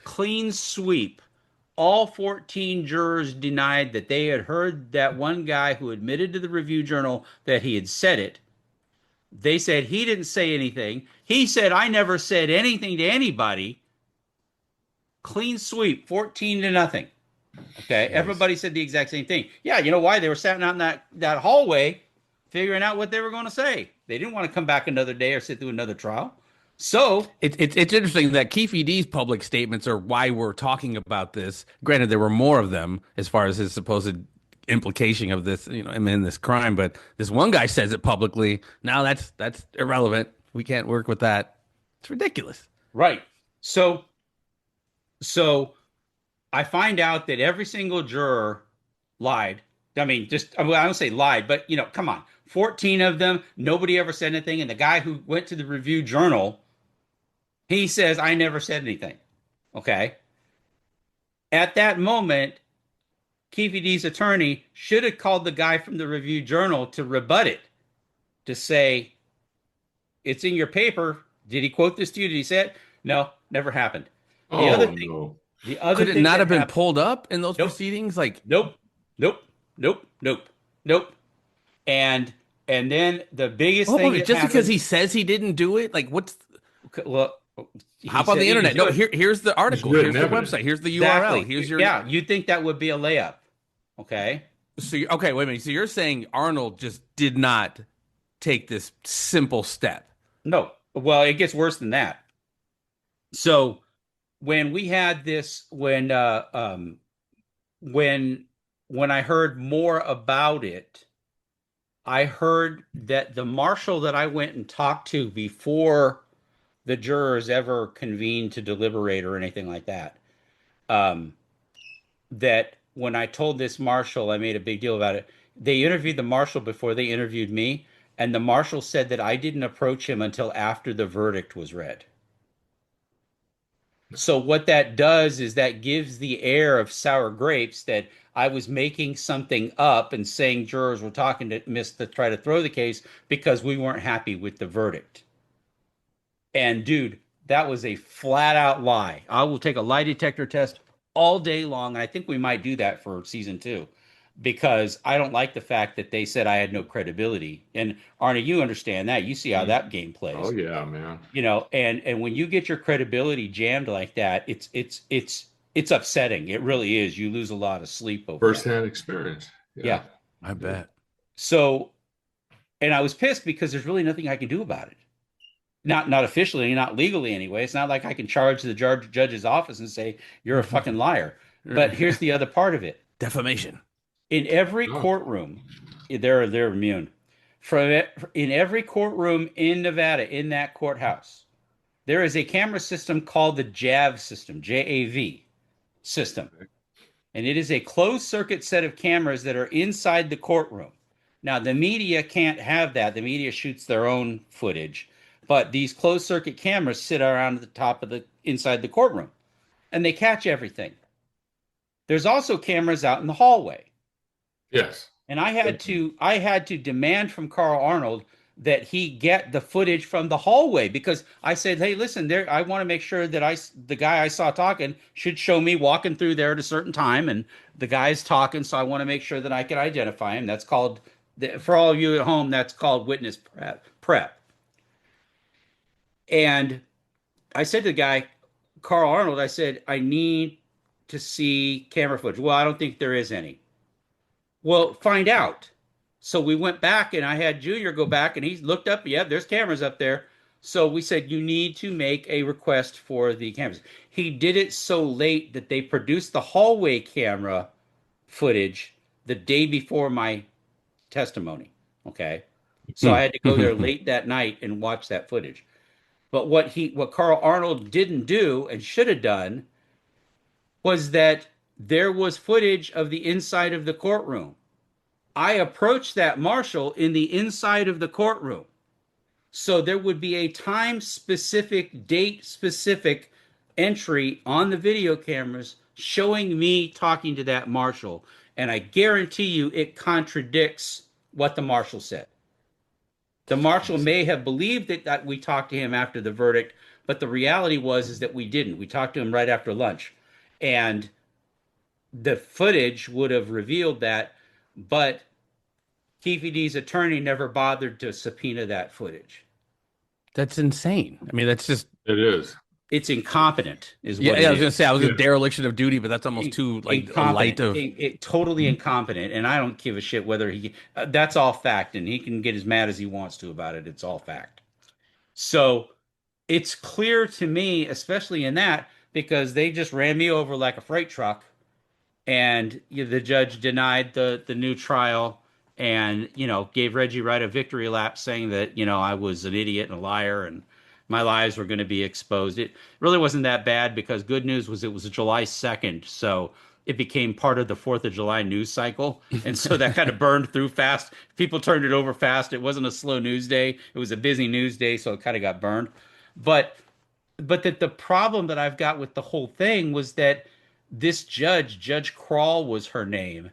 clean sweep. All 14 jurors denied that they had heard that one guy who admitted to the Review Journal that he had said it. They said he didn't say anything. He said, I never said anything to anybody. Clean sweep, 14-0. Okay. Everybody said the exact same thing. Yeah, you know why? They were sitting out in that hallway figuring out what they were going to say. They didn't want to come back another day or sit through another trial. So It's interesting that Keefe D's public statements are why we're talking about this. Granted, there were more of them as far as his supposed implication of this, him in this crime. But this one guy says it publicly. Now that's irrelevant. We can't work with that. It's ridiculous. right. So I find out that every single juror lied. I mean, I don't say lied, but come on. 14 of them, nobody ever said anything. And the guy who went to the Review Journal, he says, I never said anything. Okay. At that moment, Keefe D's attorney should have called the guy from the Review Journal to rebut it, to say, It's in your paper. Did he quote this to you? Did he say it? No, never happened. The other Oh thing, no. the other Could it thing not that have been happened. pulled up in those Nope, proceedings? Like, nope, nope, nope, nope, nope. And and then the biggest thing that just because happened. he says he didn't do it, like, what's Well, how he about said the he didn't internet? do No, it. here's the There's article. written Here's the evidence. website. Here's the URL. Exactly. Here's your. Yeah, you'd think that would be a layup. Okay. So, okay, wait a minute. So you're saying Arnold just did not take this simple step? No. Well, it gets worse than that. So when we had this, when when I heard more about it, I heard that the marshal that I went and talked to before the jurors ever convened to deliberate or anything like that, um, that when I told this marshal, I made a big deal about it. They interviewed the marshal before they interviewed me, and the marshal said that I didn't approach him until after the verdict was read. So what that does is that gives the air of sour grapes that I was making something up and saying jurors were talking to miss to try to throw the case because we weren't happy with the verdict. And dude, that was a flat out lie. I will take a lie detector test all day long. I think we might do that for season two because I don't like the fact that they said I had no credibility. And Arnie, you understand that. You see how that game Oh plays. yeah, man. And when you get your credibility jammed like that, it's upsetting. It really is. You lose a lot of sleep over that. Firsthand experience. Yeah. Yeah. I bet. So, and I was pissed because there's really nothing I can do about it. Not officially, not legally anyway. It's not like I can charge the judge's office and say you're a fucking liar. But here's the other part of it. Defamation. In every Oh, courtroom, they're immune. From it, in every courtroom in Nevada, in that courthouse, there is a camera system called the JAV system, JAV system. And it is a closed circuit set of cameras that are inside the courtroom. Now, the media can't have that. The media shoots their own footage. But these closed circuit cameras sit around the top of the inside the courtroom and they catch everything. There's also cameras out in the hallway. yes. And I had to demand from Carl Arnold that he get the footage from the hallway because I said, "Hey, listen, there I want to make sure that the guy I saw talking should show me walking through there at a certain time and the guy's talking, so I want to make sure that I can identify him." That's called for all of you at home, that's called witness prep. And I said to the guy, Carl Arnold, I said, "I need to see camera footage." "Well, I don't think there is any." "Well, find out." So we went back and I had Junior go back and he looked up. Yeah, there's cameras up there. So we said, you need to make a request for the cameras. He did it so late that they produced the hallway camera footage the day before my testimony. Okay. So I had to go there late that night and watch that footage. But what Carl Arnold didn't do and should have done was that there was footage of the inside of the courtroom. I approached that marshal in the inside of the courtroom. So there would be a time specific, date specific entry on the video cameras showing me talking to that marshal. And I guarantee you it contradicts what the marshal said. The marshal may have believed that we talked to him after the verdict, but the reality was is that we didn't. We talked to him right after lunch. And the footage would have revealed that, but Keefe D's attorney never bothered to subpoena that footage. That's insane. I mean, that's just It is. It's incompetent, is yeah. what Yeah, I it was gonna say is. I was a Yeah. dereliction of duty, but that's almost too like a light Incompetent, of. totally incompetent, and I don't give a shit whether he. That's all fact, and he can get as mad as he wants to about it. It's all fact. So it's clear to me, especially in that, because they just ran me over like a freight truck and the judge denied the new trial and gave Reggie Wright a victory lap saying that I was an idiot and a liar and my lies were going to be exposed. It really wasn't that bad because good news was it was July 2nd, so it became part of the 4th of July news cycle, and so that kind of burned through fast. People turned it over fast. It wasn't a slow news day, it was a busy news day, so it kind of got burned. But that the problem that I've got with the whole thing was that this judge, Judge Crawl was her name.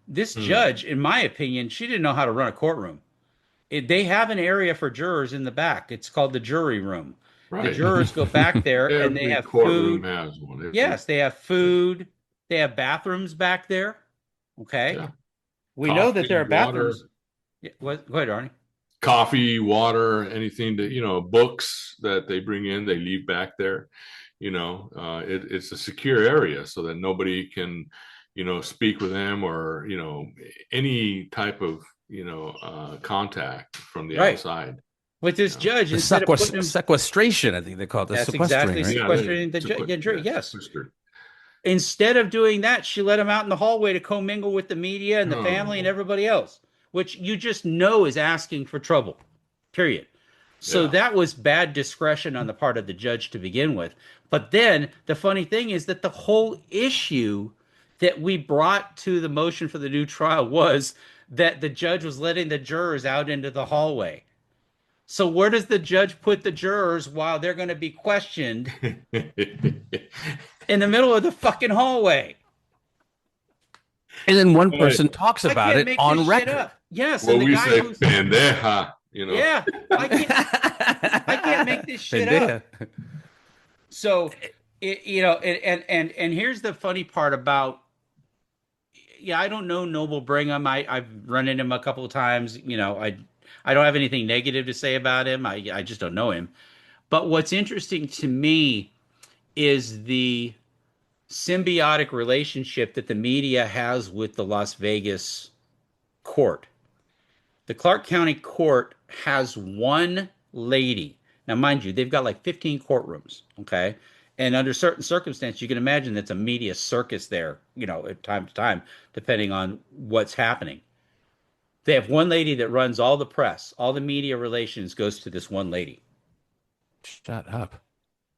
This Hmm. judge, in my opinion, she didn't know how to run a courtroom. They have an area for jurors in the back. It's called the jury room. The Right. jurors go back there and they Every have courtroom food. has one. Yes, they have food. They have bathrooms back there. Okay. Yeah. We know that there Coffee, are water, bathrooms. Yeah, go ahead, Arnie. coffee, water, anything that, books that they bring in, they leave back there. It's a secure area so that nobody can, speak with them or, any type of, contact from the Right. outside. With this Yeah. judge, The instead of putting him, sequestration, I think they call it, the that's sequestering, exactly right? Yeah, sequestering the jury. yeah, Yes. sequestered. Instead of doing that, she let him out in the hallway to commingle with the media and the family and Oh, everybody else, which you just know is asking for trouble, period. So yeah. that was bad discretion on the part of the judge to begin with. But then the funny thing is that the whole issue that we brought to the motion for the new trial was that the judge was letting the jurors out into the hallway. So where does the judge put the jurors while they're going to be questioned in the middle of the fucking hallway? And then one Right. person talks I about can't it make this on shit record. up. Yes, and Well, the we guy say who's pendeja, yeah, I can't make this shit up. Pendeja. So and here's the funny part about yeah, I don't know Noble Brigham. I've run into him a couple of times. I don't have anything negative to say about him. I just don't know him. But what's interesting to me is the symbiotic relationship that the media has with the Las Vegas court. The Clark County Court has one lady. Now, mind you, they've got like 15 courtrooms, okay? And under certain circumstances, you can imagine that's a media circus there, at time to time, depending on what's happening. They have one lady that runs all the press, all the media relations goes to this one lady. Shut up.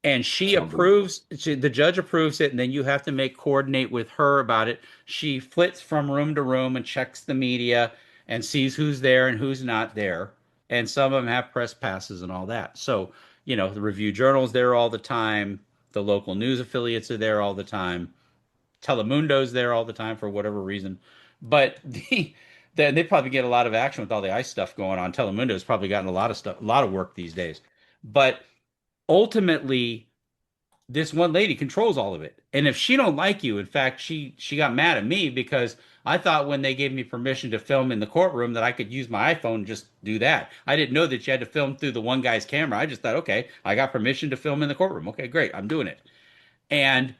And the judge approves it, and then you have to coordinate with her about it. She flits from room to room and checks the media and sees who's there and who's not there. And some of them have press passes and all that. So, the Review Journal's there all the time. The local news affiliates are there all the time. Telemundo's there all the time for whatever reason. But they probably get a lot of action with all the ice stuff going on. Telemundo's probably gotten a lot of stuff, a lot of work these days. But ultimately, this one lady controls all of it. And if she don't like you, in fact, she got mad at me because I thought when they gave me permission to film in the courtroom that I could use my iPhone and just do that. I didn't know that you had to film through the one guy's camera. I just thought, okay, I got permission to film in the courtroom. Okay, great, I'm doing it. And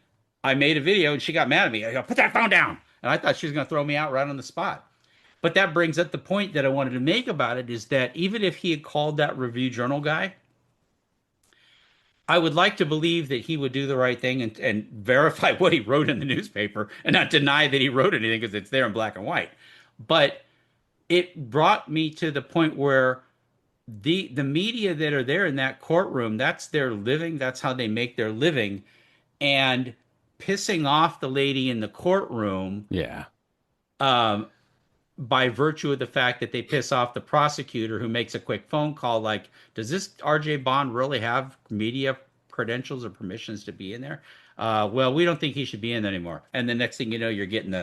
I made a video and she got mad at me. I go, put that phone down. And I thought she was going to throw me out right on the spot. But that brings up the point that I wanted to make about it is that even if he had called that Review Journal guy, I would like to believe that he would do the right thing and verify what he wrote in the newspaper and not deny that he wrote anything because it's there in black and white. But it brought me to the point where the media that are there in that courtroom, that's their living, that's how they make their living. And pissing off the lady in the courtroom Yeah. um, by virtue of the fact that they piss off the prosecutor who makes a quick phone call like, does this RJ Bond really have media credentials or permissions to be in there? Well, we don't think he should be in there anymore. And the next thing you know, you're getting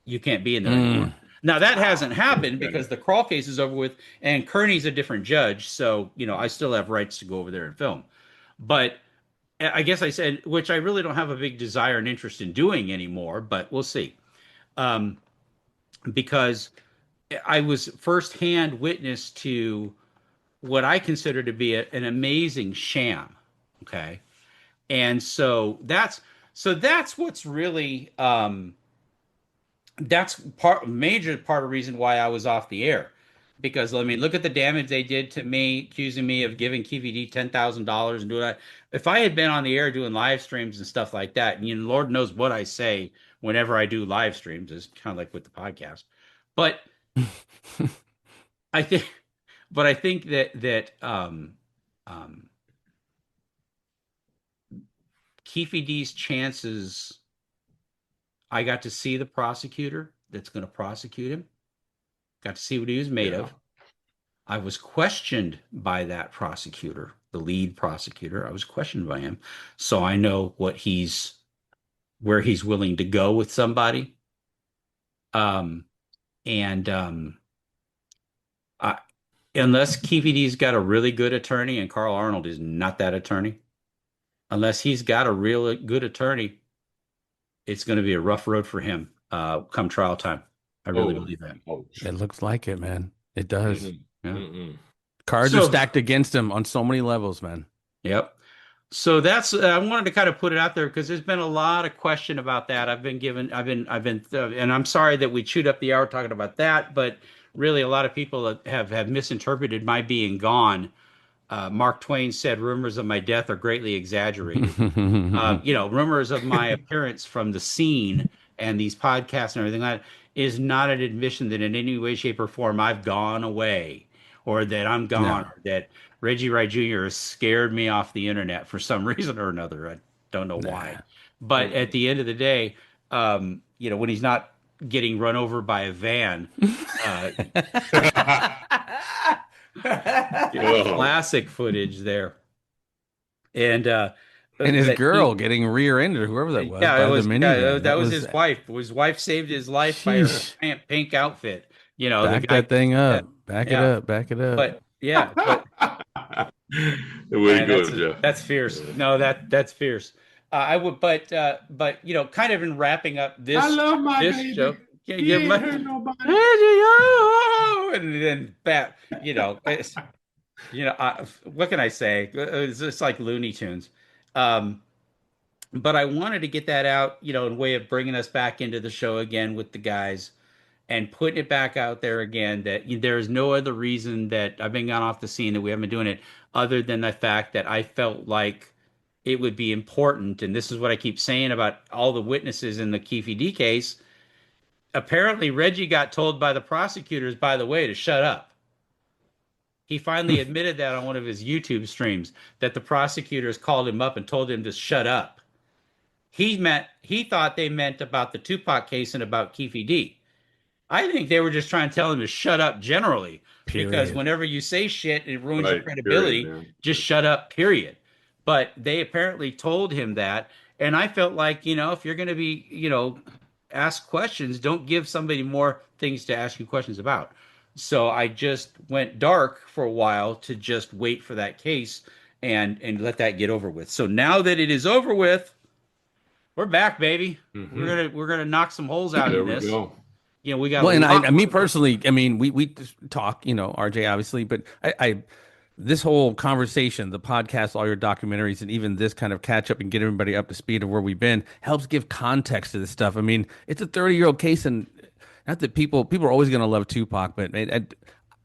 you can't be in there anymore. Now that hasn't happened because the Crawl case is over with and Kearney's a different judge. So, I still have rights to go over there and film. But I guess I said, which I really don't have a big desire and interest in doing anymore, but we'll see. Um, because I was firsthand witness to what I consider to be an amazing sham. Okay. And so that's what's really that's major part of the reason why I was off the air. Because I mean, look at the damage they did to me, accusing me of giving Keefe D $10,000 and doing that. If I had been on the air doing live streams and stuff like that, and Lord knows what I say whenever I do live streams, is kind of like with the podcast. But I think, but I think that Keefe D's chances. I got to see the prosecutor that's going to prosecute him. Got to see what he was made Yeah. of. I was questioned by that prosecutor, the lead prosecutor. I was questioned by him, so I know where he's willing to go with somebody. Um, and I, unless Keefe D's got a really good attorney, and Carl Arnold is not that attorney, unless he's got a real good attorney, it's going to be a rough road for him come trial time. I really Oh, believe that. oh, It looks like it, man. It does. mm-mm, Yeah. mm-mm. Cards are So, stacked against him on so many levels, man. yep. So that's I wanted to kind of put it out there because there's been a lot of question about that. And I'm sorry that we chewed up the hour talking about that, but really a lot of people have misinterpreted my being gone. Mark Twain said rumors of my death are greatly exaggerated. Rumors of my appearance from the scene and these podcasts and everything like that is not an admission that in any way, shape, or form I've gone away or that I'm gone No. or that Reggie Wright Jr. has scared me off the internet for some reason or another. I don't know why. Nah. But at Mm-mm. the end of the day, when he's not getting run over by a van, uh, Oh, classic footage there. And And his that girl he getting rear-ended, whoever that was, yeah, it by the was minivan. that That was was, his wife. His wife saved his life by her sheesh. pink outfit. The Back guy. that thing Yeah, up. Back it yeah. up. Back it up. But yeah, but the way to man, go, Jeff. that's fierce. Yeah. No, that's fierce. I would, but kind of in wrapping up I this love my this show, baby. yeah, He give ain't my hurt nobody. and then bat. What can I say? It's just like Looney Tunes. Um, but I wanted to get that out, in way of bringing us back into the show again with the guys and putting it back out there again that there is no other reason that I've been gone off the scene that we haven't been doing it other than the fact that I felt like it would be important. And this is what I keep saying about all the witnesses in the Keefe D case. Apparently, Reggie got told by the prosecutors, by the way, to shut up. He finally admitted that on one of his YouTube streams that the prosecutors called him up and told him to shut up. He thought they meant about the TUPAC case and about Keefe D. I think they were just trying to tell him to shut up generally because Period. whenever you say shit, it ruins your Right. Period, credibility. man. Just shut up, period. But they apparently told him that. And I felt like, if you're going to be, ask questions, don't give somebody more things to ask you questions about. So I just went dark for a while to just wait for that case and let that get over with. So now that it is over with, we're back, baby. Mm-hmm. We're gonna knock some holes out There in we this. go. We got a Well, and lot. me personally, I mean, we just talk, RJ, obviously, but this whole conversation, the podcast, all your documentaries, and even this kind of catch up and get everybody up to speed of where we've been helps give context to this stuff. I mean, it's a 30-year-old case, and not that people are always going to love Tupac, but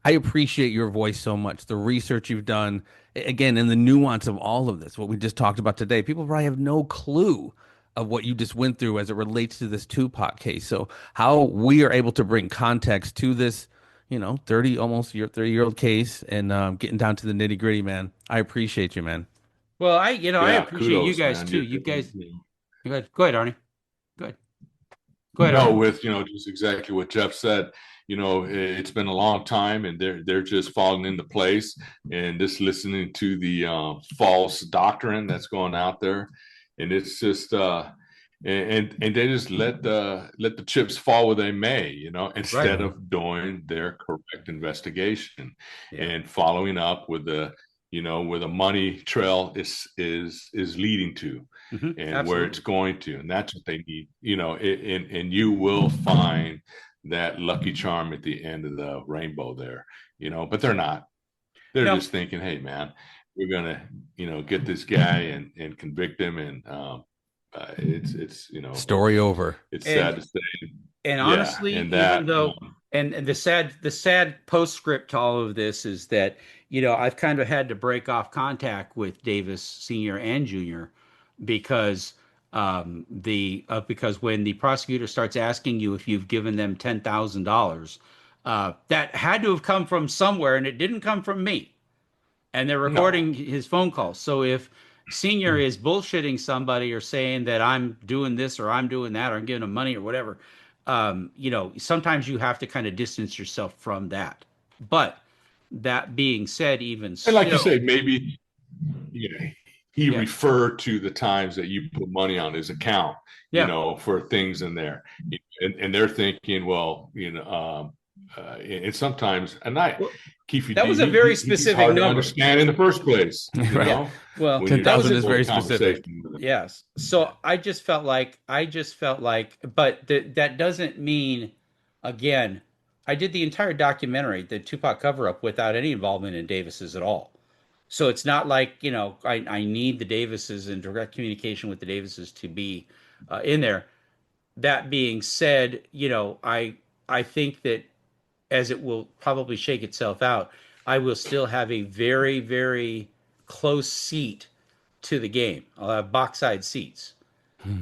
I appreciate your voice so much, the research you've done, again, and the nuance of all of this, what we just talked about today. People probably have no clue of what you just went through as it relates to this Tupac case. So how we are able to bring context to this, 30-year-old case and getting down to the nitty gritty, man. I appreciate you, man. Well, I Yeah. appreciate you Kudos, guys man. too. You guys, go ahead, Arnie. Go ahead. Go ahead, No, Arnie. with just exactly what Jeff said. It's been a long time, and they're just falling into place, and just listening to the false doctrine that's going out there, and it's just and they just let the chips fall where they may, Right. instead of doing their correct investigation Yeah. and following up with where the money trail is leading to and where it's Absolutely. going to, and that's what they need, and you will find that lucky charm at the end of the rainbow there, but they're not. They're No, just thinking, hey man, we're gonna get this guy and convict him, and it's Story over. it's and sad to say. and Yeah, honestly, and even that though, and the sad postscript to all of this is that I've kind of had to break off contact with Davis Senior and Junior because because when the prosecutor starts asking you if you've given them $10,000, that had to have come from somewhere, and it didn't come from me. And they're no. recording his phone calls. So if Senior is bullshitting somebody or saying that I'm doing this or I'm doing that or I'm giving him money or whatever, sometimes you have to kind of distance yourself from that. But that being said, even And like you still, say, maybe he yeah, referred to the times that you put money on his account, yeah, for things in there, and they're thinking, well, and sometimes, and I, well, Keefe D, That was a very he's specific hard to number. understand in the first place. You know, Yeah. Well, when you 10,000 have is a very conversation specific. with him. yes. So I just felt like, but that doesn't mean, again, I did the entire documentary, the Tupac cover up, without any involvement in Davis's at all. So it's not like, I need the Davises in direct communication with the Davises to be in there. That being said, I think that as it will probably shake itself out, I will still have a very, very close seat to the game. I'll have box side seats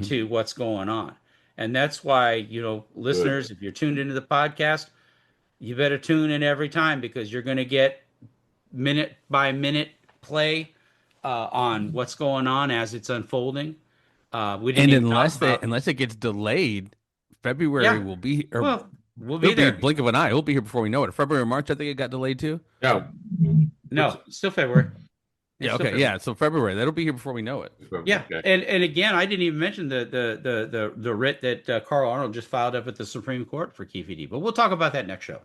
to what's going on. And that's why, listeners, if you're tuned into the podcast, you better tune in every time, because you're going to get minute by minute play on what's going on as it's unfolding. We didn't And even talk about, unless it gets delayed, February yeah. will be, or Well, we'll it'll be be a there. blink of an eye. It'll be here before we know it. February or March, I think it got delayed too. Yeah. No, still February. It's Yeah. still Okay. February. Yeah. So February, that'll be here before we know it. Yeah, Okay. and again, I didn't even mention the writ that Carl Arnold just filed up at the Supreme Court for Keefe D, but we'll talk about that next show.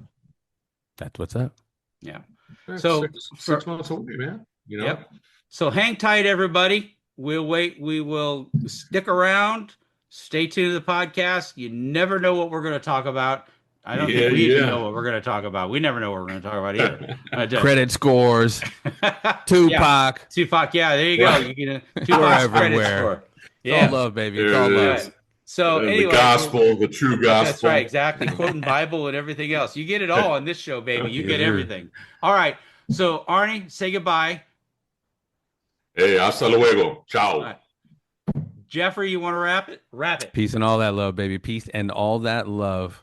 That's what's up. Yeah. That's So six months away, man. You know. Yep. So hang tight, everybody. We'll wait. We will stick around. Stay tuned to the podcast. You never know what we're going to talk about. I don't think we even know what we're going to talk about. We never know what we're going to talk about either. Credit scores, Tupac. Yeah. Tupac. Yeah, there you go. You can Tupac's credit score. It's all love, baby. It's all love. Right. So anyway, the gospel, the true gospel. That's right, exactly. Quoting Bible and everything else. You get it all on this show, baby. You get everything. All right. So Arnie, say goodbye. Hey, hasta luego. Ciao. Right. Jeffrey, you want to wrap it? Wrap it. Peace and all that love, baby. Peace and all that love.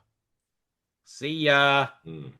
See ya. Mm.